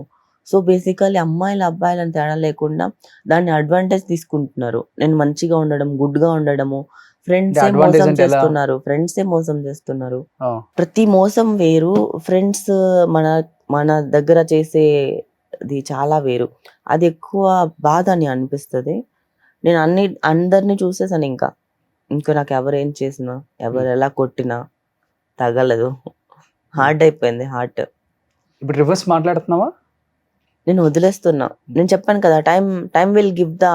Speaker 3: సో బేసికలీ అమ్మాయిలు అబ్బాయిలు అని తేడా లేకుండా దాన్ని అడ్వాంటేజ్ తీసుకుంటున్నారు. నేను మంచిగా ఉండడం, గుడ్ గా ఉండడము. ఫ్రెండ్సే మోసం చేస్తున్నారు. ప్రతి మోసం వేరు, ఫ్రెండ్స్ మన దగ్గర చేసేది చాలా వేరు. అది ఎక్కువ బాధ అని అనిపిస్తుంది. నేను అందరినీ చూసేసాను. ఇంకా నాకు ఎవరు ఏం చేసినా, ఎవరు ఎలా కొట్టినా తగలదు. హార్డ్ అయిపోయింది హార్ట్.
Speaker 2: ఇప్పుడు రివర్స్ మాట్లాడుతున్నావా?
Speaker 3: నేను వదిలేస్తున్నా. నేను చెప్పాను కదా, time will give the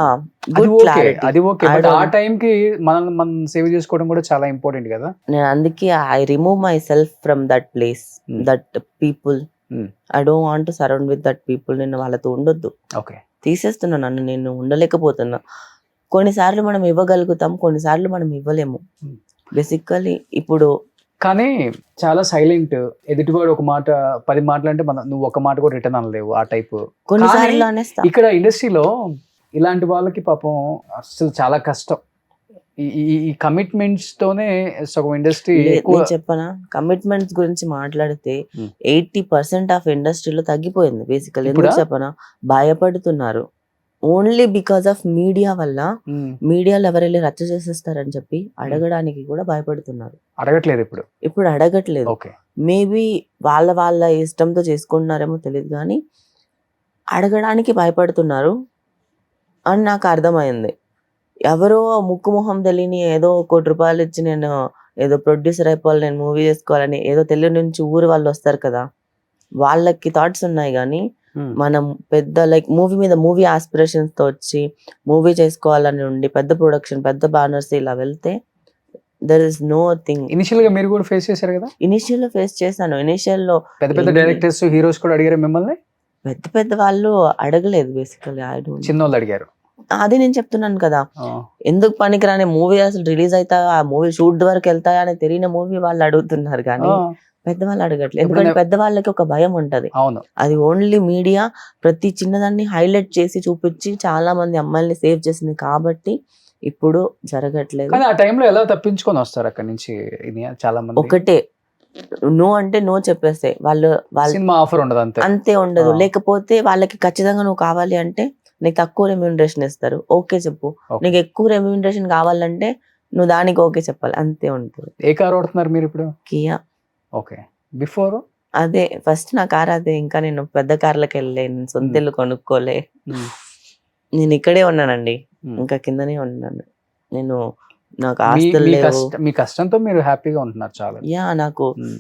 Speaker 3: good clarity.
Speaker 2: అది ఓకే. బట్ ఆ టైం కి మనం సేవ్ చేసుకోవడం కూడా చాలా ఇంపార్టెంట్ కదా.
Speaker 3: నేను అందుకే I remove my self from that place, that people. I don't want to surround with that people. నేను వాళ్ళతో ఉండొద్దు.
Speaker 2: ఓకే.
Speaker 3: తీసేస్తున్నా నన్ను, నేను ఉండలేకపోతున్నా. కొన్నిసార్లు మనం ఇవ్వగలుగుతాం, కొన్నిసార్లు మనం ఇవ్వలేము. బేసికలీ ఇప్పుడు
Speaker 2: కానీ చాలా సైలెంట్. ఎదుటివాడు ఒక మాట 10 మాటలు అంటే నువ్వు ఒక మాట కూడా రిటర్న్ అనలేవు, ఆ టైప్.
Speaker 3: కొన్నిసార్లు అనేస్తా.
Speaker 2: ఇక్కడ ఇండస్ట్రీలో ఇలాంటి వాళ్ళకి పాపం అసలు చాలా కష్టం. ఈ కమిట్మెంట్స్ తోనే సగం ఇండస్ట్రీ.
Speaker 3: చెప్పనా, కమిట్మెంట్స్ గురించి మాట్లాడితే 80% ఆఫ్ ఇండస్ట్రీలో తగ్గిపోయింది. బేసికలీ ఎందుకు చెప్పనా, భయపడుతున్నారు. ఓన్లీ బికాస్ ఆఫ్ మీడియా వల్ల. మీడియాలో ఎవరెళ్ళి రచ్చ చేసేస్తారని చెప్పి అడగడానికి కూడా భయపడుతున్నారు.
Speaker 2: అడగట్లేదు ఇప్పుడు
Speaker 3: అడగట్లేదు. మేబీ వాళ్ళ ఇష్టంతో చేసుకుంటున్నారేమో తెలియదు, కానీ అడగడానికి భయపడుతున్నారు అని నాకు అర్థమైంది. ఎవరో ముక్కు మొహం తెలియని ఏదో ₹1 ఇచ్చి నేను ఏదో ప్రొడ్యూసర్ అయిపోవాలి, నేను మూవీ చేసుకోవాలని ఏదో తెలియని నుంచి ఊరు వాళ్ళు వస్తారు కదా, వాళ్ళకి థాట్స్ ఉన్నాయి. కానీ మనం పెద్ద లైక్ మూవీ ఆస్పిరేషన్స్ తో వచ్చి మూవీ చేసుకోవాలని ఉండి పెద్ద ప్రొడక్షన్, పెద్ద బ్యానర్స్ ఇలా వెళ్తే there is no thing.
Speaker 2: Initial గా మీరు కూడా ఫేస్ చేశారు కదా?
Speaker 3: ఇనిషియల్ లో ఫేస్ చేశాను. ఇనిషియల్ లో
Speaker 2: పెద్ద డైరెక్టర్స్, హీరోస్ కూడా అడిగారు మిమ్మల్ని,
Speaker 3: పెద్ద పెద్ద వాళ్ళు అడగలేదు బేసికలీ.
Speaker 2: చిన్నోళ్ళు అడిగారు.
Speaker 3: అదే నేను చెప్తున్నాను కదా,
Speaker 2: ఆ,
Speaker 3: ఎందుకు పనికిరాని మూవీ అసలు రిలీజ్ అవుతా, ఆ మూవీ షూట్ వరకు వెళ్తాయా అని తెలియని మూవీ వాళ్ళు అడుగుతున్నారు కానీ
Speaker 2: ఆ,
Speaker 3: పెద్దవాళ్ళు అడగట్లేదు. ఎందుకంటే పెద్దవాళ్ళకి ఒక భయం ఉంటది.
Speaker 2: అవును.
Speaker 3: అది ఓన్లీ మీడియా ప్రతి చిన్నదాన్ని హైలైట్ చేసి చూపించి చాలా మంది అమ్మాయిల్ని సేవ్ చేసింది కాబట్టి ఇప్పుడు జరగట్లేదు.
Speaker 2: కానీ ఆ టైంలో ఎలా తప్పించుకొని వస్తారు అక్కడి నుంచి ఇనియా చాలా మంది?
Speaker 3: ఒకటే, నో అంటే నో చెప్పేస్తే వాళ్ళు
Speaker 2: సినిమా ఆఫర్ ఉండదు అంతే.
Speaker 3: అంతే ఉండదు.
Speaker 2: ఆ.
Speaker 3: లేకపోతే వాళ్ళకి ఖచ్చితంగా నువ్వు కావాలి అంటే నీకు తక్కువ రెమ్యూనరేషన్ ఇస్తారు, ఓకే చెప్పు.
Speaker 2: Okay.
Speaker 3: నీకు ఎక్కువ రెమ్యూనరేషన్ కావాలంటే నువ్వు దానికి ఓకే చెప్పాలి, అంతే ఉంటుంది.
Speaker 2: ఏ కార్ వాడుతున్నారు మీరు ఇప్పుడు?
Speaker 3: కియా.
Speaker 2: ఓకే. బిఫోర్
Speaker 3: అదే ఫస్ట్ నా కార్ అదే. ఇంకా నేను పెద్ద కార్లకు వెళ్ళలేను, సొంత ఇల్లు కొనుక్కోలే. నేను ఇక్కడే ఉన్నానండి, ఇంకా కిందనే ఉన్నాను నేను. నాకు ఆస్తులు లేవు.
Speaker 2: మీ కష్టంతో మీరు హ్యాపీగా ఉంటున్నారు చాలా.
Speaker 3: యా, నాకు
Speaker 2: ఉమ్.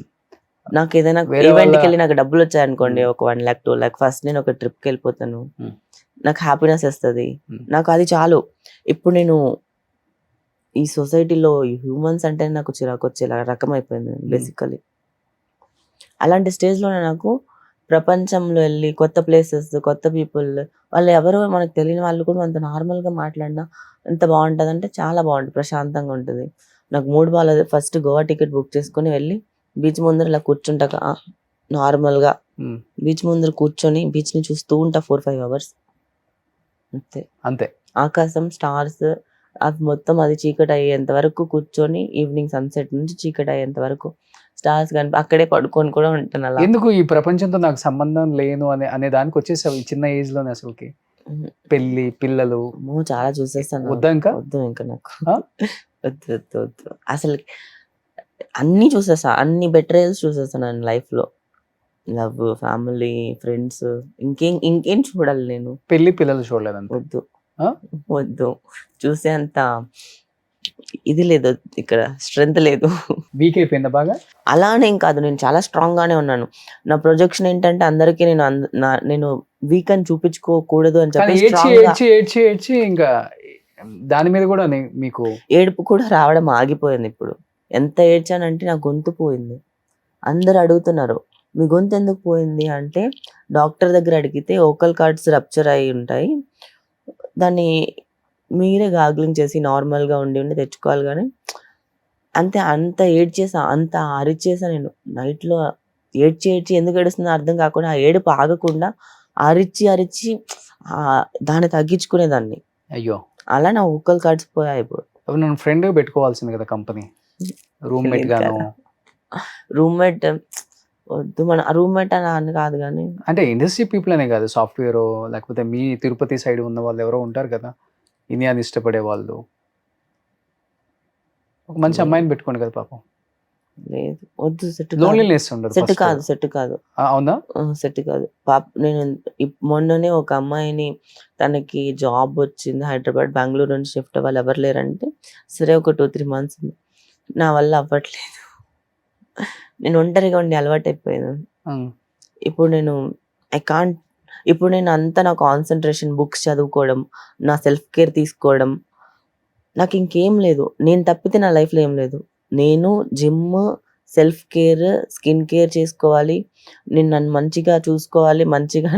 Speaker 3: ఏదైనా
Speaker 2: వేరే
Speaker 3: ఈవెంట్కి
Speaker 2: వాళ్ళ-
Speaker 3: వెళ్ళి నాకు డబ్బులు వచ్చాయనుకోండి, ఒక 1 lakh 2 lakh, ఫస్ట్ నేను ఒక ట్రిప్కి వెళ్ళిపోతాను. నాకు హ్యాపీనెస్ వస్తుంది, నాకు అది చాలు. ఇప్పుడు నేను ఈ సొసైటీలో హ్యూమన్స్ అంటే నాకు చిరాకు వచ్చేలా రకం అయిపోయింది బేసికలీ. అలాంటి స్టేజ్లోనే నాకు ప్రపంచంలో వెళ్ళి కొత్త ప్లేసెస్, కొత్త పీపుల్, వాళ్ళు ఎవరో మనకు తెలియని వాళ్ళు కూడా అంత నార్మల్గా మాట్లాడినా ఎంత బాగుంటుంది అంటే చాలా బాగుంటుంది, ప్రశాంతంగా ఉంటుంది. నాకు మూడు బాగాలేదు, ఫస్ట్ గోవా టికెట్ బుక్ చేసుకుని వెళ్ళి బీచ్ ముందర ఇలా కూర్చుంటాక నార్మల్గా బీచ్ ముందర కూర్చొని బీచ్ని చూస్తూ ఉంటా 4-5 hours అంతే.
Speaker 2: అంతే.
Speaker 3: ఆకాశం, స్టార్స్, అవి మొత్తం అది చీకటి అయ్యేంత వరకు కూర్చొని, ఈవినింగ్ సన్సెట్ నుంచి చీకటి అయ్యేంత వరకు స్టార్స్ కనిపి అక్కడే పడుకొని కూడా ఉంటాను అలా.
Speaker 2: ఎందుకు ఈ ప్రపంచంతో నాకు సంబంధం లేను అనే దానికి వచ్చేసావు ఈ చిన్న ఏజ్ లోనే అసలుకి? పెళ్లి, పిల్లలు
Speaker 3: చాలా చూసేస్తాను.
Speaker 2: వద్దా ఇంకా?
Speaker 3: వద్దు ఇంకా నాకు,
Speaker 2: ఆ?
Speaker 3: వద్దు వద్దు వద్దు అసలు. అన్ని చూసేస్తా, అన్ని బెటరేల్స్ చూసేస్తాను నేను లైఫ్ లో. లవ్, ఫ్యామిలీ, ఫ్రెండ్స్, ఇంకేం చూడాలి నేను?
Speaker 2: పెళ్లి, పిల్లలు చూడలేదంత?
Speaker 3: వద్దు
Speaker 2: ఆ?
Speaker 3: వద్దు, చూసే అంత ఇది లేదు ఇక్కడ, స్ట్రెంత్ లేదు.
Speaker 2: వీక్ అయిపోయిందా బాగా?
Speaker 3: అలానేం కాదు, నేను చాలా స్ట్రాంగ్ గానే ఉన్నాను. నా ప్రొజెక్షన్ ఏంటంటే అందరికీ నేను వీక్ అని చూపించుకోకూడదు అని
Speaker 2: కానీ
Speaker 3: చెప్పి
Speaker 2: ఏడ్చి
Speaker 3: strong గా-
Speaker 2: ఏడ్చి ఏడ్చి ఏడ్చి ఇంకా దాని మీద కూడా మీకు
Speaker 3: ఏడుపు కూడా రావడం ఆగిపోయింది ఇప్పుడు. ఎంత ఏడ్చానంటే నా గొంతు పోయింది. అందరు అడుగుతున్నారు మీ గొంతు ఎందుకు పోయింది అంటే, డాక్టర్ దగ్గర అడిగితే ఓకల్ కార్డ్స్ రప్చర్ అయి ఉంటాయి, దాన్ని మీరే గాగ్లింగ్ చేసి నార్మల్గా ఉండి తెచ్చుకోవాలి కానీ అంతే. అంత ఏడ్చేసా, అంత అరిచేసా నేను నైట్లో. ఏడ్చి ఎందుకు ఏడుస్తుందో అర్థం కాకుండా, ఆ ఏడుపు ఆగకుండా అరిచి దాన్ని తగ్గించుకునేదాన్ని.
Speaker 2: అయ్యో,
Speaker 3: అలా నా ఓకల్ కార్డ్స్ పోయాయి ఇప్పుడు.
Speaker 2: అప్పుడు నన్ను ఫ్రెండ్ పెట్టుకోవాల్సింది కదా కంపెనీ, రూమ్మేట్ గాను.
Speaker 3: రూమ్మేట్ వద్దు, మన రూమ్మేట్ అని కాదు కానీ
Speaker 2: అంటే ఇండస్ట్రీ పీపుల్ అనే కాదు, సాఫ్ట్వేర్ లేకపోతే మీ తిరుపతి సైడ్ ఉన్న వాళ్ళు ఎవరో ఉంటారు కదా ఇండియాని ఇష్టపడే వాళ్ళు. ఒక మంచి అమ్మాయిని పెట్టుకోండి కదా పాపం.
Speaker 3: లేదు, వద్దు.
Speaker 2: లోన్లీనెస్ ఉండదు.
Speaker 3: Set
Speaker 2: first.
Speaker 3: కాదు, సెట్ కాదు.
Speaker 2: అవునా?
Speaker 3: సెట్ కాదు. నేను మొన్ననే ఒక అమ్మాయిని, తనకి జాబ్ వచ్చింది హైదరాబాద్, బెంగళూరు నుంచి షిఫ్ట్ అవ్వాలి, ఎవరు లేరంటే సరే ఒక 2-3 months నా వల్ల అవ్వట్లేదు. నేను ఒంటరిగా ఉండి అలవాటు అయిపోయాను. ఇప్పుడు నేను అంతా నా కాన్సన్ట్రేషన్ బుక్స్ చదువుకోవడం, నా సెల్ఫ్ కేర్ తీసుకోవడం, నాకు ఇంకేం లేదు. నేను తప్పితే నా లైఫ్లో ఏం లేదు. నేను gym, self care, skin care చేసుకోవాలి, నేను నన్ను మంచిగా చూసుకోవాలి, మంచిగా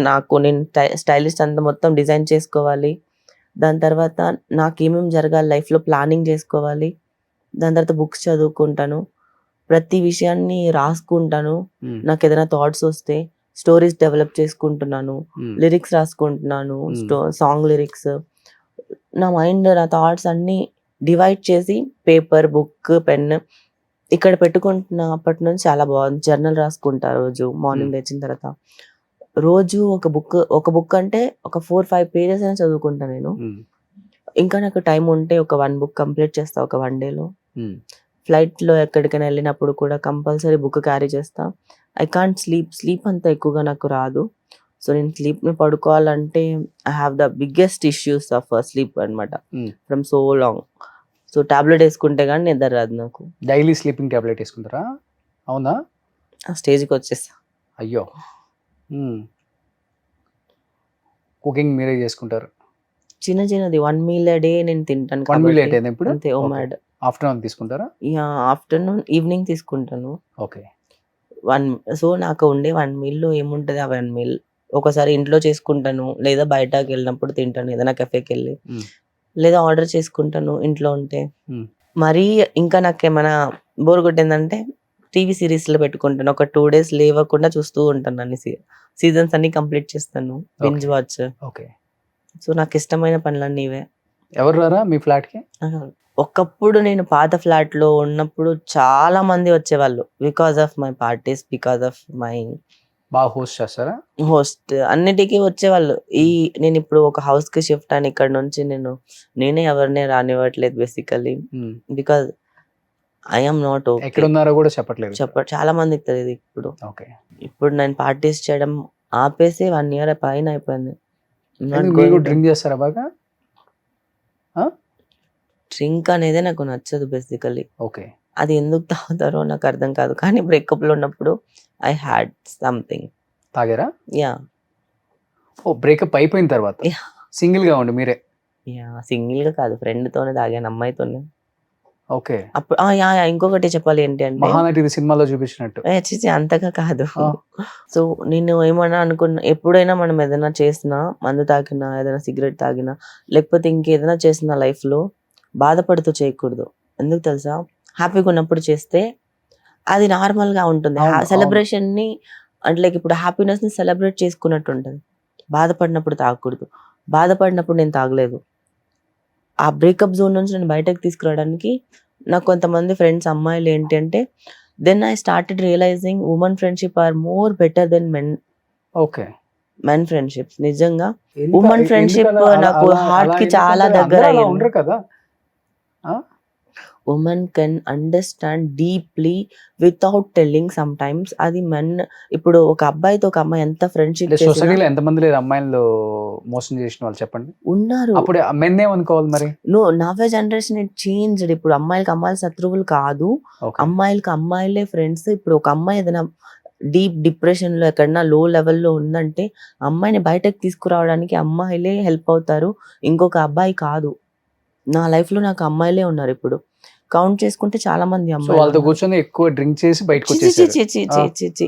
Speaker 3: నేను స్టైలిస్ట్ అంతా మొత్తం డిజైన్ చేసుకోవాలి. దాని తర్వాత నాకేమేమి జరగాలి లైఫ్లో ప్లానింగ్ చేసుకోవాలి. దాని తర్వాత బుక్స్ చదువుకుంటాను, ప్రతి విషయాన్ని రాసుకుంటాను. నాకు ఏదైనా థాట్స్ వస్తే స్టోరీస్ డెవలప్ చేసుకుంటున్నాను, లిరిక్స్ రాసుకుంటున్నాను, సాంగ్ లిరిక్స్. నా మైండ్, నా థాట్స్ అన్నీ డివైడ్ చేసి పేపర్, బుక్, పెన్ ఇక్కడ పెట్టుకుంటున్నప్పటి నుంచి చాలా బాగుంది. జర్నల్ రాసుకుంటా రోజు మార్నింగ్ లేచిన తర్వాత. రోజు ఒక బుక్ అంటే ఒక 4-5 pages అయినా చదువుకుంటా నేను. ఇంకా నాకు టైం ఉంటే ఒక 1 book కంప్లీట్ చేస్తా ఒక 1 day లో. ఫ్లైట్లో ఎక్కడికైనా వెళ్ళినప్పుడు కూడా కంపల్సరీ బుక్ క్యారీ చేస్తా. ఐ కాంట్ స్లీప్ అంత ఎక్కువగా నాకు రాదు. సో నేను స్లీప్ని పడుకోవాలంటే I have the biggest issues of sleep అనమాట, from so long. So tablet వేసుకుంటే కానీ నిద్ర రాదు నాకు.
Speaker 2: డైలీ స్లీపింగ్ టాబ్లెట్ వేసుకుంటారా? అవునా?
Speaker 3: ఆ స్టేజ్కి వచ్చేస్తా.
Speaker 2: అయ్యో. కుకింగ్ మీరే చేసుకుంటారు?
Speaker 3: చిన్నది 1 meal a day నేను తింటాను.
Speaker 2: 1 meal a day ఇప్పుడు?
Speaker 3: అంతే. ఓమాడ్
Speaker 2: ఆఫ్టర్నూన్ తీసుకుంటారా?
Speaker 3: ఆఫ్టర్నూన్, ఈవినింగ్ తీసుకుంటాను.
Speaker 2: ఓకే.
Speaker 3: సో నాకు ఉండే 1 meal లో ఏముంటుంది, ఆ 1 meal ఒకసారి ఇంట్లో చేసుకుంటాను, లేదా బయటకి వెళ్ళినప్పుడు తింటాను ఏదైనా కెఫేకి వెళ్ళి,
Speaker 2: Hmm.
Speaker 3: లేదా ఆర్డర్ చేసుకుంటాను ఇంట్లో ఉంటే.
Speaker 2: Hmm.
Speaker 3: మరీ ఇంకా నాకేమైనా బోర్ కొట్టిందంటే టీవీ సిరీస్లో పెట్టుకుంటాను. ఒక 2 days లేవకుండా చూస్తూ ఉంటాను, అన్ని సీజన్స్ అన్ని కంప్లీట్ చేస్తాను, binge
Speaker 2: Okay.
Speaker 3: Watch.
Speaker 2: Okay.
Speaker 3: So నాకు ఇష్టమైన పనులన్నీ ఇవే.
Speaker 2: ఎవరు రారా మీ ఫ్లాట్ కి?
Speaker 3: ఆహా. ఒకప్పుడు నేను పాత ఫ్లాట్ లో ఉన్నప్పుడు చాలా మంది వచ్చేవాళ్ళు, because of my parties, because of my
Speaker 2: బాగా హోస్ట్ చేస్తారా?
Speaker 3: హోస్ట్, అన్నిటికీ వచ్చేవాళ్ళు. నేను ఇప్పుడు ఒక హౌస్ కి షిఫ్ట్ అని ఇక్కడ నుంచి నేనే ఎవరిని రానివ్వట్లేదు basically,
Speaker 2: Hmm.
Speaker 3: Because I'm not okay.
Speaker 2: ఎక్కడ ఉన్నారో కూడా చెప్పట్లేదు.
Speaker 3: చాలా మందికి తెలియదు ఇప్పుడు.
Speaker 2: ఓకే.
Speaker 3: ఇప్పుడు నేను పార్టీస్ చేయడం ఆపేసి 1 year పైన అయిపోయింది.
Speaker 2: మీరు డ్రింక్ చేస్తారా బాగా?
Speaker 3: డ్రింక్ అనేది నాకు నచ్చదు బేసికలీ.
Speaker 2: ఓకే.
Speaker 3: అది ఎందుకు తాగుతారో నాకు అర్థం కాదు, కానీ బ్రేకప్ లో ఉన్నప్పుడు ఐ హ్యాడ్ సంథింగ్.
Speaker 2: తాగారా?
Speaker 3: యా
Speaker 2: ఓ బ్రేకప్ అయిపోయిన తర్వాత
Speaker 3: Yeah.
Speaker 2: సింగిల్ గా ఉండి మీరే?
Speaker 3: యా సింగిల్ గా కాదు, ఫ్రెండ్ తోనే తాగాను, అమ్మాయితోనే.
Speaker 2: ఓకే.
Speaker 3: అప్పుడు ఇంకొకటి చెప్పాలి ఏంటి అంటే,
Speaker 2: మహానటి సినిమాలో చూపించినట్టు.
Speaker 3: చిచి అంతగా కాదు.
Speaker 2: ఆ.
Speaker 3: సో నేను ఏమన్నా అనుకున్నా, ఎప్పుడైనా మనం ఏదైనా చేసినా, మందు తాగినా, ఏదైనా సిగరెట్ తాగినా, లేకపోతే ఇంకేదైనా చేసిన లైఫ్ లో బాధపడుతూ చేయకూడదు. ఎందుకు తెలుసా? హ్యాపీగా ఉన్నప్పుడు చేస్తే అది నార్మల్ గా ఉంటుంది.
Speaker 2: అవును, అవును.
Speaker 3: సెలబ్రేషన్ ని అంటే లైక్ ఇప్పుడు హ్యాపీనెస్ ని సెలబ్రేట్ చేసుకున్నట్టు ఉంటుంది. బాధపడినప్పుడు తాగకూడదు. బాధపడినప్పుడు నేను తాగలేదు. ఆ బ్రేకప్ జోన్ నుంచి నేను బయటకు తీసుకురావడానికి నాకు కొంతమంది ఫ్రెండ్స్ అమ్మాయిలు ఏంటి అంటే, then I started realising women friendship are more better than
Speaker 2: okay.
Speaker 3: Men friendships. నిజంగా
Speaker 2: ఎందుకు-
Speaker 3: ఉమెన్
Speaker 2: ఎందుకు
Speaker 3: ఫ్రెండ్షిప్
Speaker 2: అలా- అలా-
Speaker 3: నాకు
Speaker 2: అలా-
Speaker 3: హార్ట్
Speaker 2: అలా
Speaker 3: కి
Speaker 2: ఎందుకు
Speaker 3: చాలా
Speaker 2: అంటారు?
Speaker 3: దగ్గర
Speaker 2: అందరూ అలా
Speaker 3: అయింది.
Speaker 2: ఉండరు కదా.
Speaker 3: Women can understand deeply without telling some times. అది మెన్, ఇప్పుడు ఒక అబ్బాయితో ఒక అమ్మాయి ఎంత ఫ్రెండ్షిప్
Speaker 2: అంటే సొసైటీలో ఎంతమంది లేదు అమ్మాయిలు మోసం చేసిన వాళ్ళు చెప్పండి.
Speaker 3: ఉన్నారు.
Speaker 2: అప్పుడు మెన్ ఏమనుకోవాలి మరి?
Speaker 3: నవ్వే జనరేషన్ ఇట్ చేంజ్డ్. ఇప్పుడు అమ్మాయిలకి అమ్మాయిలు శత్రువులు కాదు,
Speaker 2: ఓకే.
Speaker 3: అమ్మాయిలకి అమ్మాయిలే ఫ్రెండ్స్. ఇప్పుడు ఒక అమ్మాయి ఏదైనా డీప్ డిప్రెషన్ లో ఎక్కడన్నా లో లెవెల్లో ఉందంటే అమ్మాయిని బయటకు తీసుకురావడానికి అమ్మాయిలే హెల్ప్ అవుతారు, ఇంకొక అబ్బాయి కాదు. నా లైఫ్ లో నాకు అమ్మాయిలే ఉన్నారు. ఇప్పుడు కౌంట్ చేసుకుంటే చాలా మంది
Speaker 2: సో
Speaker 3: అమ్మాయిలు
Speaker 2: వాళ్ళతో
Speaker 3: ఉన్నారు.
Speaker 2: కూర్చొని ఎక్కువ డ్రింక్ చేసి బయటకు
Speaker 3: చి చి చి
Speaker 2: వచ్చేసారు.
Speaker 3: చి చి చి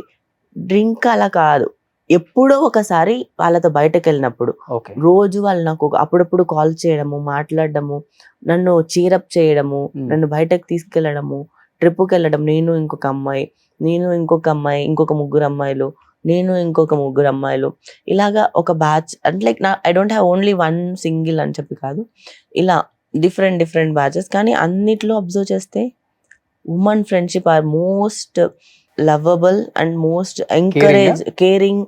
Speaker 3: డ్రింక్ అలా కాదు, ఎప్పుడో ఒకసారి వాళ్ళతో బయటకు వెళ్ళినప్పుడు.
Speaker 2: ఓకే.
Speaker 3: రోజు వాళ్ళు నాకు అప్పుడప్పుడు కాల్ చేయడము, మాట్లాడడము, నన్ను చీరప్ చేయడము, నన్ను బయటకు తీసుకెళ్లడము, ట్రిప్కి వెళ్ళడం, నేను ఇంకొక అమ్మాయి, ఇంకొక ముగ్గురు అమ్మాయిలు, నేను ఇంకొక ముగ్గురు అమ్మాయిలు, ఇలాగా ఒక బ్యాచ్. అంటే like I don't have only one single అని చెప్పి కాదు, ఇలా డిఫరెంట్ బ్యాచెస్. కానీ అన్నిట్లో అబ్జర్వ్ చేస్తే women friendship are most lovable and most encourage, caring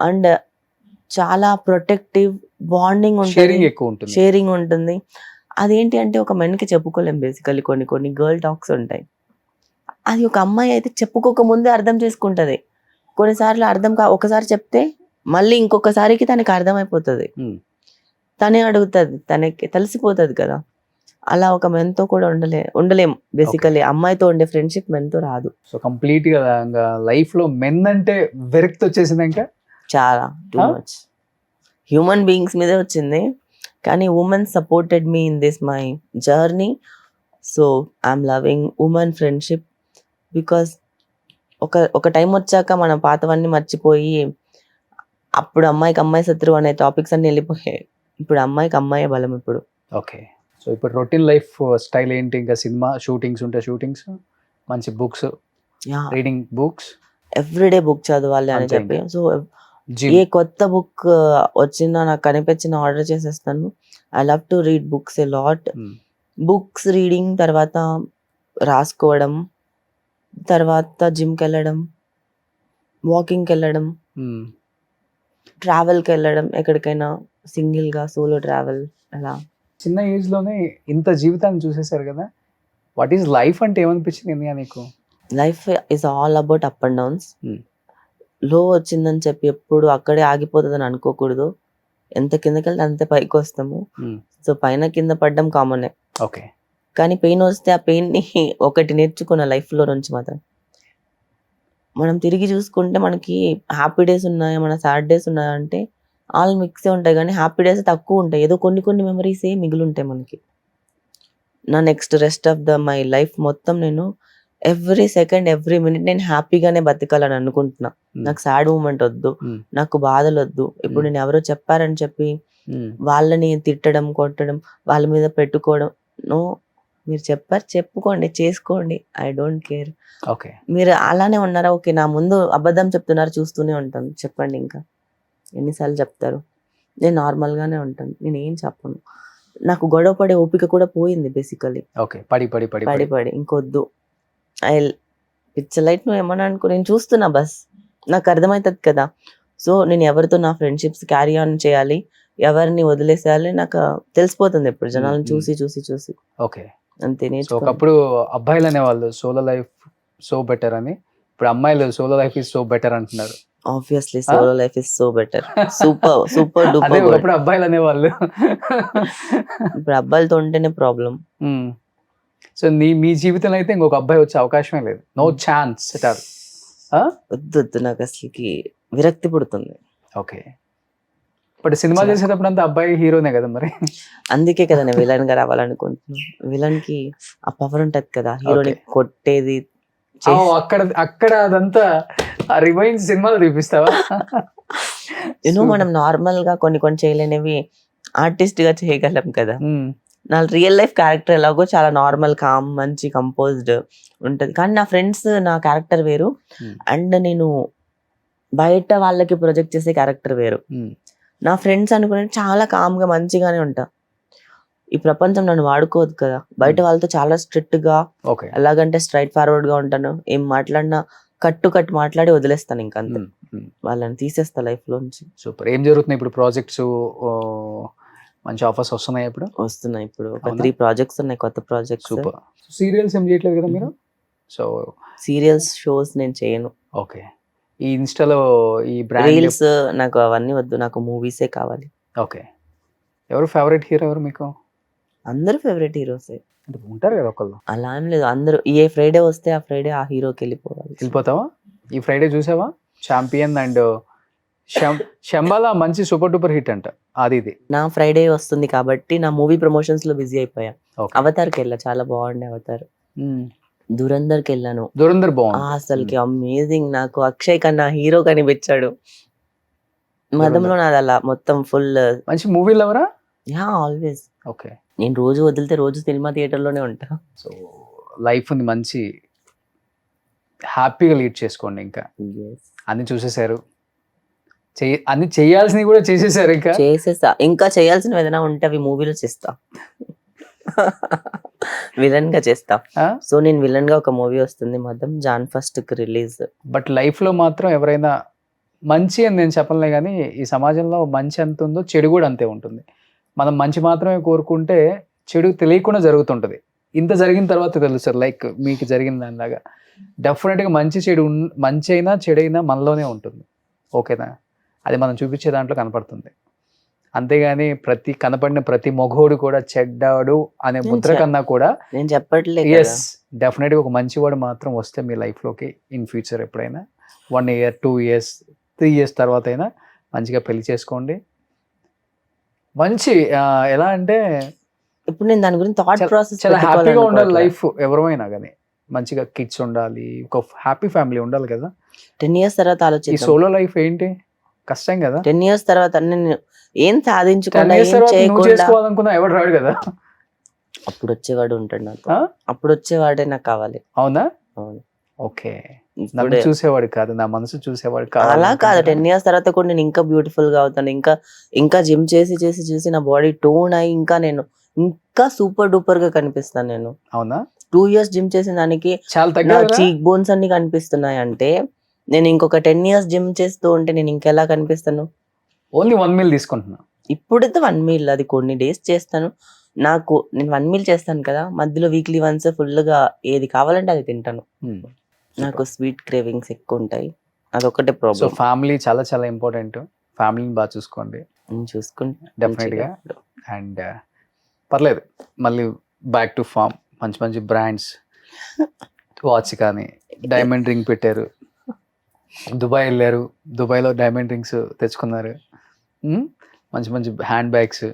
Speaker 3: and చాలా ప్రొటెక్టివ్ బాండింగ్
Speaker 2: షేరింగ్
Speaker 3: ఉంటుంది,
Speaker 2: ఎక్కువ ఉంటుంది.
Speaker 3: షేరింగ్ ఉంటుంది. అదేంటి అంటే ఒక మెన్కి చెప్పుకోలేం బేసికలీ, కొన్ని గర్ల్ టాక్స్ ఉంటాయి. అది ఒక అమ్మాయి అయితే చెప్పుకోక ముందే అర్థం చేసుకుంటది. కొన్నిసార్లు ఒకసారి చెప్తే మళ్ళీ ఇంకొకసారికి తనకి అర్థమైపోతుంది,
Speaker 2: Hmm.
Speaker 3: తనే అడుగుతుంది, తనకి తెలిసిపోతుంది కదా. అలా ఒక మెన్తో కూడా ఉండలేం బేసికలీ. అమ్మాయితో ఉండే ఫ్రెండ్షిప్ మెన్తో రాదు.
Speaker 2: సో కంప్లీట్ గా ఇంకా లైఫ్ లో మెన్ అంటే విరక్తి వచ్చేసింది ఇంకా.
Speaker 3: చాలా two
Speaker 2: Huh?
Speaker 3: Much human beings మీదే వచ్చింది. కానీ women supported me in this my journey. So I'm loving women friendship because ఒక టైం వచ్చాక మన పాతవన్నీ మర్చిపోయి, అప్పుడు అమ్మాయికి అమ్మాయి శత్రువు అనే టాపిక్స్ అన్ని వెళ్ళిపోయాయి. ఇప్పుడు అమ్మాయికి అమ్మాయే బలం ఇప్పుడు.
Speaker 2: ఓకే. సో ఇప్పుడు రొటీన్ లైఫ్ స్టైల్ ఏంటి? ఇంకా సినిమా షూటింగ్స్ ఉంటే షూటింగ్స్, మంచి books, reading books,
Speaker 3: everyday book చదవాలి అని
Speaker 2: అంతే
Speaker 3: చెప్పి. So
Speaker 2: gym.
Speaker 3: ఏ కొత్త బుక్ వచ్చినా నాకు కనిపించిన ఆర్డర్ చేసేస్తాను. I love to read books a lot. Books reading తర్వాత రాసుకోవడం, తర్వాత జిమ్కి వెళ్ళడం, వాకింగ్కి వెళ్ళడం, ట్రావెల్కి వెళ్ళడం, ఎక్కడికైనా సింగిల్గా సోలో ట్రావెల్. అలా
Speaker 2: చిన్న ఏజ్ లోనే ఇంత జీవితాన్ని చూసేశారు కదా, వాట్ ఈస్ లైఫ్ అంటే ఏమనిపించింది ఇండియా నీకు?
Speaker 3: Life is all about up and downs.
Speaker 2: Hmm.
Speaker 3: లో వచ్చిందని చెప్పి ఎప్పుడు అక్కడే ఆగిపోతుందని అనుకోకూడదు. ఎంత కిందకి వెళ్తే అంతే పైకి వస్తాము. సో పైన కింద పడ్డం కామనే.
Speaker 2: ఓకే.
Speaker 3: కానీ పెయిన్ వస్తే ఆ పెయిన్ని ఒకటి నేర్చుకున్న లైఫ్లో నుంచి మాత్రం. మనం తిరిగి చూసుకుంటే మనకి హ్యాపీ డేస్ ఉన్నాయా, మన సాడ్ డేస్ ఉన్నాయా అంటే ఆల్ మిక్సే ఉంటాయి, కానీ హ్యాపీ డేస్ తక్కువ ఉంటాయి. ఏదో కొన్ని మెమరీసే మిగిలి ఉంటాయి మనకి. నా next rest of my life మొత్తం నేను ఎవ్రీ సెకండ్ ఎవ్రీ మినిట్ నేను హ్యాపీగానే బతకాలని అనుకుంటున్నా. నాకు సాడ్ మూమెంట్ వద్దు, నాకు బాధలు వద్దు. ఇప్పుడు నేను ఎవరో చెప్పారని చెప్పి వాళ్ళని తిట్టడం, కొట్టడం, వాళ్ళ మీద పెట్టుకోవడం, నో. మీరు చెప్పారు, చెప్పుకోండి, చేసుకోండి, ఐ డోంట్ కేర్.
Speaker 2: ఓకే.
Speaker 3: మీరు అలానే ఉన్నారా, ఓకే, నా ముందు అబద్ధం చెప్తున్నారు, చూస్తూనే ఉంటాను, చెప్పండి. ఇంకా ఎన్నిసార్లు చెప్తారు? నేను నార్మల్ గానే ఉంటాను, నేను ఏం చెప్పను. నాకు గొడవ పడే ఓపిక కూడా పోయింది బేసికలీ.
Speaker 2: ఓకే. పడి పడి పడి
Speaker 3: పడి పడి ఇంకొద్దు. ఐ ఇట్స్ లైట్, నువ్వు ఏమన్నా అనుకో, నేను చూస్తున్నా బస్, నాకు అర్థమవుతుంది కదా. సో నేను ఎవరితో నా ఫ్రెండ్షిప్స్ క్యారీ ఆన్ చేయాలి, ఎవరిని వదిలేసేయాలి, నాకు తెలిసిపోతుంది ఇప్పుడు జనాలను చూసి చూసి చూసి.
Speaker 2: ఓకే.
Speaker 3: అంతే.
Speaker 2: సో ఒకప్పుడు అబ్బాయిలు అనేవాళ్ళు సోలో లైఫ్ సో బెటర్ అని, ఇప్పుడు అమ్మాయిలు solo life is so better అంటున్నారు.
Speaker 3: Obviously solo life is so better, super super
Speaker 2: అదే
Speaker 3: డూపర్.
Speaker 2: ఒకప్పుడు అబ్బాయిలు అనేవాళ్ళు.
Speaker 3: ఇప్పుడు అబ్బాయిలతో ఉంటేనే ప్రాబ్లం.
Speaker 2: సో మీ జీవితంలో అయితే ఇంకొక అబ్బాయి వచ్చే అవకాశమే లేదు, నో ఛాన్స్ ఎట్ ఆల్.
Speaker 3: వద్దు వద్దు, నాకు అసలుకి విరక్తి పుడుతుంది.
Speaker 2: ఓకే. బట్ సినిమా చేసేటప్పుడు అంతా అబ్బాయి హీరోనే కదా మరి.
Speaker 3: అందుకే కదా నేను విలన్ గా రావాలనుకుంటున్నాను. విలన్ కి ఆ పవర్ ఉంటది కదా, హీరోని కొట్టేది.
Speaker 2: అక్కడ అదంతా రివైన్స్ సినిమాలో చూపిస్తావా?
Speaker 3: మనం నార్మల్ గా కొన్ని కొన్ని చేయలేనివి ఆర్టిస్ట్ గా చేయగలం కదా. నా రియల్ లైఫ్ క్యారెక్టర్ ఎలాగో చాలా నార్మల్, కామ్, మంచి కంపోజ్డ్ ఉంటది. కానీ నా ఫ్రెండ్స్ నా క్యారెక్టర్ వేరు, అండ్ నేను బయట వాళ్ళకి ప్రొజెక్ట్ చేసే క్యారెక్టర్ వేరు. నా ఫ్రెండ్స్ అనుకునే చాలా కామ్ గా మంచిగానే ఉంటా. ఈ ప్రపంచం నన్ను వాడుకోదు కదా. బయట వాళ్ళతో చాలా స్ట్రిక్ట్ గా, ఎలాగంటే స్ట్రైట్ ఫార్వర్డ్ గా ఉంటాను. ఏం మాట్లాడినా కట్టు మాట్లాడి వదిలేస్తాను. ఇంకా అంతే, వాళ్ళని తీసేస్తా లైఫ్ లోంచి.
Speaker 2: సూపర్. ఏం జరుగుతుంది ఇప్పుడు? ప్రాజెక్ట్స్, మంచి ఆఫర్స్ వస్తున్నాయి ఇప్పుడు?
Speaker 3: వస్తున్నాయి. ఇప్పుడు ఒక 3 ప్రాజెక్ట్స్ ఉన్నాయి, కొత్త ప్రాజెక్ట్స్.
Speaker 2: సూపర్. సీరియల్స్ ఏం చేయట్లేదు కదా మీరు? సో
Speaker 3: సీరియల్స్ షోస్ నేను చేయను.
Speaker 2: ఓకే. ఈ ఇన్స్టాలో ఈ బ్రాండ్
Speaker 3: రీల్స్ నాకు అవన్నీ వద్దు, నాకు మూవీసే కావాలి.
Speaker 2: ఓకే. ఎవరు ఫేవరెట్ హీరో ఎవరు మీకు?
Speaker 3: అందరూ ఫేవరెట్ హీరోసే
Speaker 2: ఉంటారు కదా ఒకళ్ళు.
Speaker 3: అలా ఏం లేదు, అందరూ ఏ ఫ్రైడే వస్తే ఆ ఫ్రైడే ఆ హీరోకి
Speaker 2: వెళ్ళిపోతావా? ఈ ఫ్రైడే చూసావా ఛాంపియన్ అండ్ శంబాల మంచి సూపర్ డూపర్ హిట్ అంట. అది ఇది
Speaker 3: నా ఫ్రైడే వస్తుంది కాబట్టి నా మూవీ ప్రమోషన్స్ లో బిజీ అయిపోయా. అవతార్కి వెళ్ళా, చాలా బాగుండే అవతార్. దురందర్కి వెళ్ళాను.
Speaker 2: దురందర్ బాగుంది
Speaker 3: అసలుకి, అమేజింగ్. నాకు అక్షయ్ కన్నా హీరో కనిపించాడు. మదంలో నాది అలా మొత్తం ఫుల్
Speaker 2: మంచి మూవీలు ఎవరా?
Speaker 3: Yeah, always.
Speaker 2: ఓకే.
Speaker 3: నేను రోజు వదిలితే రోజు సినిమా థియేటర్ లోనే ఉంటా.
Speaker 2: సో లైఫ్ ఉంది మంచి హ్యాపీగా లీడ్ చేసుకోండి. ఇంకా అన్ని చూసేసారు, అన్ని చేయాల్సినవి కూడా చేసేసారు. ఇంకా
Speaker 3: చేసేస్తా, ఇంకా చేయాల్సినవి ఏదైనా ఉంటే అవి మూవీలో చేస్తా. విలన్ గా చేస్తా. సో నేను విలన్ గా ఒక మూవీ వస్తుంది మదం, జాన్ 1st కి రిలీజ్.
Speaker 2: బట్ లైఫ్ లో మాత్రం ఎవరైనా మంచి అని నేను చెప్పలే, కానీ ఈ సమాజంలో మంచి ఎంత ఉందో చెడు కూడా అంతే ఉంటుంది. మనం మంచి మాత్రమే కోరుకుంటే చెడు తెలియకుండా జరుగుతుంటది. ఇంత జరిగిన తర్వాత తెలుస్తారు, లైక్ మీకు జరిగిన దానిలాగా. డెఫినెట్గా మంచి అయినా చెడైనా మనలోనే ఉంటుంది. ఓకేనా? అది మనం చూపించే దాంట్లో కనపడుతుంది. అంతేగాని కనపడిన ప్రతి మొగోడు కూడా చెడ్డాడు అనే ముద్ర కన్నా కూడా
Speaker 3: నేను చెప్పట్లేదు.
Speaker 2: ఎస్, డెఫినెట్గా ఒక మంచివాడు మాత్రం వస్తే మీ లైఫ్లోకి ఇన్ ఫ్యూచర్ ఎప్పుడైనా 1 year 2 years 3 years తర్వాత అయినా మంచిగా పెళ్లి చేసుకోండి. మంచి ఎలా అంటే
Speaker 3: ఇప్పుడు నేను దాని గురించి థాట్ ప్రాసెస్
Speaker 2: చాలా హ్యాపీగా ఉండాలి లైఫ్. ఎవరైనా కానీ మంచిగా కిడ్స్ ఉండాలి, ఒక హ్యాపీ ఫ్యామిలీ ఉండాలి కదా.
Speaker 3: 10 years తర్వాత ఆలోచించి,
Speaker 2: ఈ సోలో లైఫ్ ఏంటి కష్టం కదా.
Speaker 3: 10 years తర్వాత నేను ఏం సాధించుకోవాలనుకున్నా
Speaker 2: ఎవరు రాడు కదా.
Speaker 3: అప్పుడు వచ్చేవాడు ఉంటాడు నాకు, అప్పుడు వచ్చేవాడే నాకు కావాలి.
Speaker 2: అవునా?
Speaker 3: అవును.
Speaker 2: ఓకే. నన్ను చూసేవాడు కాదు, నా మనసు చూసేవాడు కాదు.
Speaker 3: అలా కాదు, 10 years తర్వాత కూడా నేను ఇంకా బ్యూటిఫుల్ గా అవుతాను. ఇంకా జిమ్ చేసి చేసి చేసి నా బాడీ టోన్ అయ్యి ఇంకా సూపర్ డూపర్ గా కనిపిస్తాను నేను.
Speaker 2: అవునా?
Speaker 3: 2 years జిమ్ చేసిన దానికి
Speaker 2: చాలా
Speaker 3: చీక్ బోన్స్ అన్ని కనిపిస్తున్నాయి అంటే, నేను ఇంకొక 10 years జిమ్ చేస్తూ ఉంటే నేను ఇంకెలా కనిపిస్తాను?
Speaker 2: ఓన్లీ 1 meal తీసుకుంటున్నా.
Speaker 3: ఇప్పుడైతే 1 meal, అది కొన్ని డేస్ చేస్తాను. నేను 1 meal చేస్తాను కదా, మధ్యలో వీక్లీ వన్స్ ఫుల్ గా ఏది కావాలంటే అది తింటాను. నాకు స్వీట్ క్రేవింగ్స్ ఎక్కువ ఉంటాయి, అదొకటే ప్రాబ్లం.
Speaker 2: సో ఫ్యామిలీ చాలా చాలా ఇంపార్టెంట్. ఫ్యామిలీని బాగా చూసుకోండి. డెఫినెట్ గా. అండ్ పర్లేదు, మళ్ళీ బ్యాక్ టు ఫామ్. మంచి మంచి బ్రాండ్స్ వాచ్ కానీ, డైమండ్ రింగ్ పెట్టారు, దుబాయ్ వెళ్ళారు, దుబాయ్లో డైమండ్ రింగ్స్ తెచ్చుకున్నారు, మంచి మంచి హ్యాండ్ బ్యాగ్స్,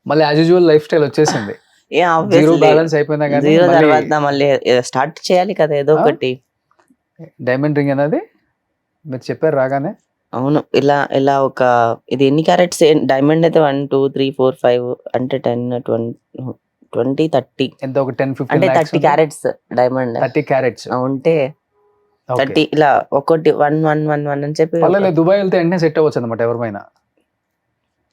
Speaker 2: మళ్ళీ యాజ్ యూజువల్ లైఫ్ స్టైల్ వచ్చేసింది. జీరో బ్యాలెన్స్ అయిపోయినా కానీ
Speaker 3: జీరో తర్వాత మళ్ళీ స్టార్ట్ చేయాలి కదా ఏదో ఒకటి.
Speaker 2: డైమండ్ రింగ్ అనేది మీరు చెప్పారు రాగానే.
Speaker 3: అవును, ఇలా ఇలా ఒక ఇది ఎన్ని క్యారెట్స్ డైమండ్ అయితే 1 2 3 4 5 అంటే 10 20 30
Speaker 2: ఎంత ఒక 10-15
Speaker 3: అంటే
Speaker 2: lakhs
Speaker 3: 30 క్యారెట్స్ డైమండ్
Speaker 2: 30 క్యారెట్స్
Speaker 3: ఉంటే 30 ఇలా ఒకటి 1 1 1 1 అని చెప్పి
Speaker 2: పర్లేదు, దుబాయ్ వెళ్తే వెంటనే సెట్ అవ్వచ్చు అనమాట ఎవరిమైనా.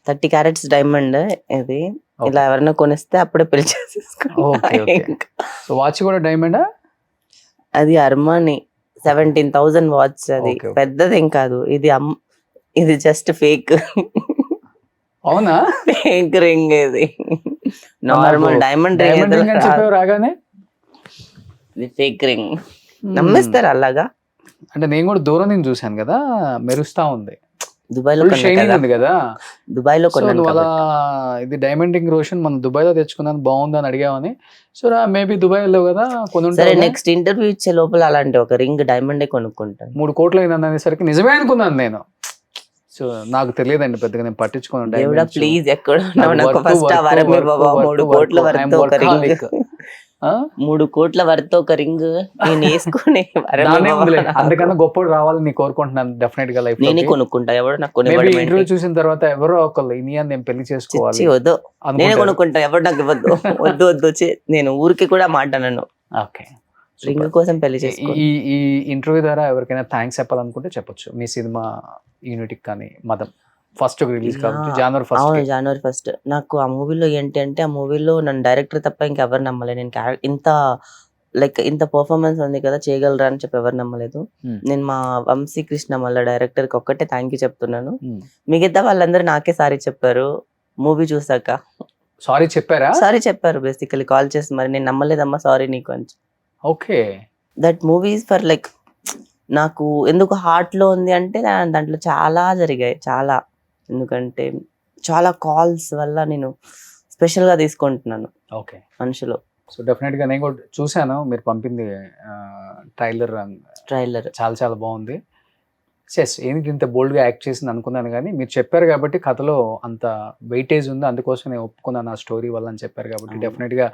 Speaker 3: 30 క్యారెట్స్ డైమండ్ ఇది. ఇలా ఎవరైనా కొనిస్తే అప్పుడే పెళ్లి చేసేసుకోవాలి.
Speaker 2: సో వాచ్ కూడా డైమండా?
Speaker 3: అది అర్మాని 17,000 వాచ్. అది పెద్దదేం కాదు, ఇది జస్ట్ ఫేక్.
Speaker 2: అవునా?
Speaker 3: ఫేక్ రింగ్ ఇది, నార్మల్ డైమండ్ రింగ్
Speaker 2: రాగానే
Speaker 3: ఇది ఫేక్ రింగ్. నమ్మేస్తారు అలాగా?
Speaker 2: అంటే నేను కూడా దూరం నుంచి చూసాను కదా, మెరుస్తా ఉంది.
Speaker 3: దుబాయ్ లో
Speaker 2: ఉంది కదా,
Speaker 3: దుబాయ్ లో కొన్నాను.
Speaker 2: అలా ఇది డైమండ్ రింగ్ రోషన్ మనం దుబాయ్ లో తెచ్చుకున్నాను బాగుందని అడిగామని. సో మేబీ దుబాయ్ వెళ్ళావు కదా కొని.
Speaker 3: సరే, నెక్స్ట్ ఇంటర్వ్యూ ఇచ్చే లోపల అలాంటి ఒక రింగ్ డైమండే కొనుక్కుంటాను.
Speaker 2: 3 కోట్లు అయింది అనేసరికి నిజమే అనుకున్నాను నేను. సో నాకు తెలియదండి పెద్దగా, నేను పట్టించుకున్నాను.
Speaker 3: ప్లీజ్ ఎక్కడ ఫస్ట్ 3 కోట్ల వరకు ఒక రింగ్, 3 కోట్ల వరకు ఒక రింగ్ నేను వేసుకుని
Speaker 2: అందుకన్నా గొప్ప రావాలని నేను కోరుకుంటున్నాను. డెఫినెట్ గా లైఫ్
Speaker 3: నేనే కొనుక్కుంటా. ఎవరు నాకు
Speaker 2: ఇంటర్వ్యూ చూసిన తర్వాత ఎవరో ఒకళ్ళు ఇనియా నేను పెళ్లి చేసుకోవాలి
Speaker 3: వద్దు, నేనే కొనుక్కుంటా. ఎవరు నాకు ఇవ్వద్దు, వద్దు వద్దు వచ్చి నేను ఊరికి కూడా మాట్లాడను.
Speaker 2: ఓకే,
Speaker 3: రింగ్ కోసం పెళ్లి చేసుకో.
Speaker 2: ఈ ఇంటర్వ్యూ ద్వారా ఎవరికైనా థ్యాంక్స్ చెప్పాలనుకుంటే చెప్పొచ్చు. మీ సినిమా యూనిట్కి కానీ మదం ఫస్ట్ రిలీజ్ కాబట్టి జనవరి
Speaker 3: 1. నాకు ఆ మూవీలో ఏంటి అంటే, ఆ మూవీలో నన్ను డైరెక్టర్ తప్ప ఇంకెవరు నమ్మలేదు. నేను ఇంత పర్ఫార్మెన్స్ ఉంది కదా, చేయగలరా అని చెప్పి ఎవరు నమ్మలేదు. నేను మా వంశీ కృష్ణ మళ్ళీ డైరెక్టర్ కి ఒక్కటే థ్యాంక్ యూ చెప్తున్నాను. మిగతా వాళ్ళందరూ నాకే సారీ చెప్పారు మూవీ చూసాక.
Speaker 2: సారీ చెప్పారా?
Speaker 3: సారీ చెప్పారు బేసికలీ కాల్ చేసి, మరి నేను నమ్మలేదమ్మా సారీ నీకు అని.
Speaker 2: Okay,
Speaker 3: that movie is for like, నాకు ఎందుకు హార్ట్ లో ఉంది అంటే దాంట్లో చాలా జరిగాయి, చాలా. ఎందుకంటే చాలా కాల్స్ వల్ల నేను స్పెషల్ గా తీసుకుంటున్నాను
Speaker 2: ఓకే
Speaker 3: మనుషులు.
Speaker 2: సో డెఫినెట్ గా నేను కూడా చూసాను మీరు పంపింది ట్రైలర్ చాలా చాలా బాగుంది. ఎస్, ఏంటి ఇంత బోల్డ్ గా యాక్ట్ చేసింది అనుకున్నాను, కానీ మీరు చెప్పారు కాబట్టి కథలో అంత వెయిటేజ్ ఉంది, అందుకోసం నేను ఒప్పుకున్నాను ఆ స్టోరీ వల్ల అని చెప్పారు కాబట్టి డెఫినెట్ గా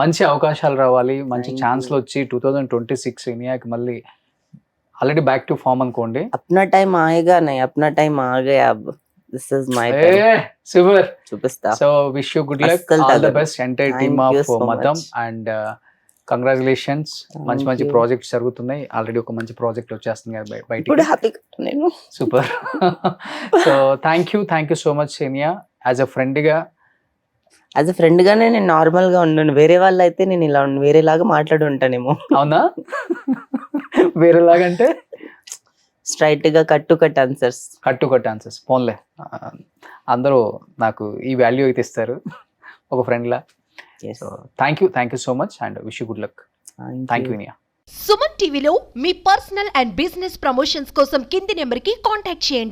Speaker 2: మంచి అవకాశాలు రావాలి, మంచి ఛాన్స్లు వచ్చి 2026 ఇండియాకి మళ్ళీ ఆల్రెడీ బ్యాక్ టు ఫామ్ అనుకోండి.
Speaker 3: అప్నా టైం ఆయేగా నై, అప్నా టైం ఆ Gaya. This is my time.
Speaker 2: Super.
Speaker 3: చూపిస్తా.
Speaker 2: So wish you good luck, all the best, entire team of Madam, and congratulations. మంచి మంచి ప్రాజెక్ట్స్ జరుగుతున్నాయి, ఆల్రెడీ ఒక మంచి ప్రాజెక్ట్ వచ్చేస్తుంది కదా బయటికి.
Speaker 3: ఇప్పుడు హ్యాపీగా నేను.
Speaker 2: Super. So thank you so much Senia. As a friend గానే నేను నార్మల్ గా ఉన్నాను. వేరే వాళ్ళు అయితే నేను ఇలా వేరేలాగా మాట్లాడి ఉంటానేమో.
Speaker 3: అవునా?
Speaker 2: వేరేలాగా అంటే
Speaker 3: స్ట్రైట్ గా కట్ టు కట్ ఆన్సర్స్
Speaker 2: ఫోన్లే. అందరూ నాకు ఈ వాల్యూ అయితే ఇస్తారు ఒక friend law. So thank you so much and wish you good luck. Thank you Inaya.
Speaker 4: Suman టీవీలో మీ పర్సనల్ అండ్ బిజినెస్ ప్రమోషన్స్ కోసం కింది నెంబర్ కి కాంటాక్ట్ చేయండి.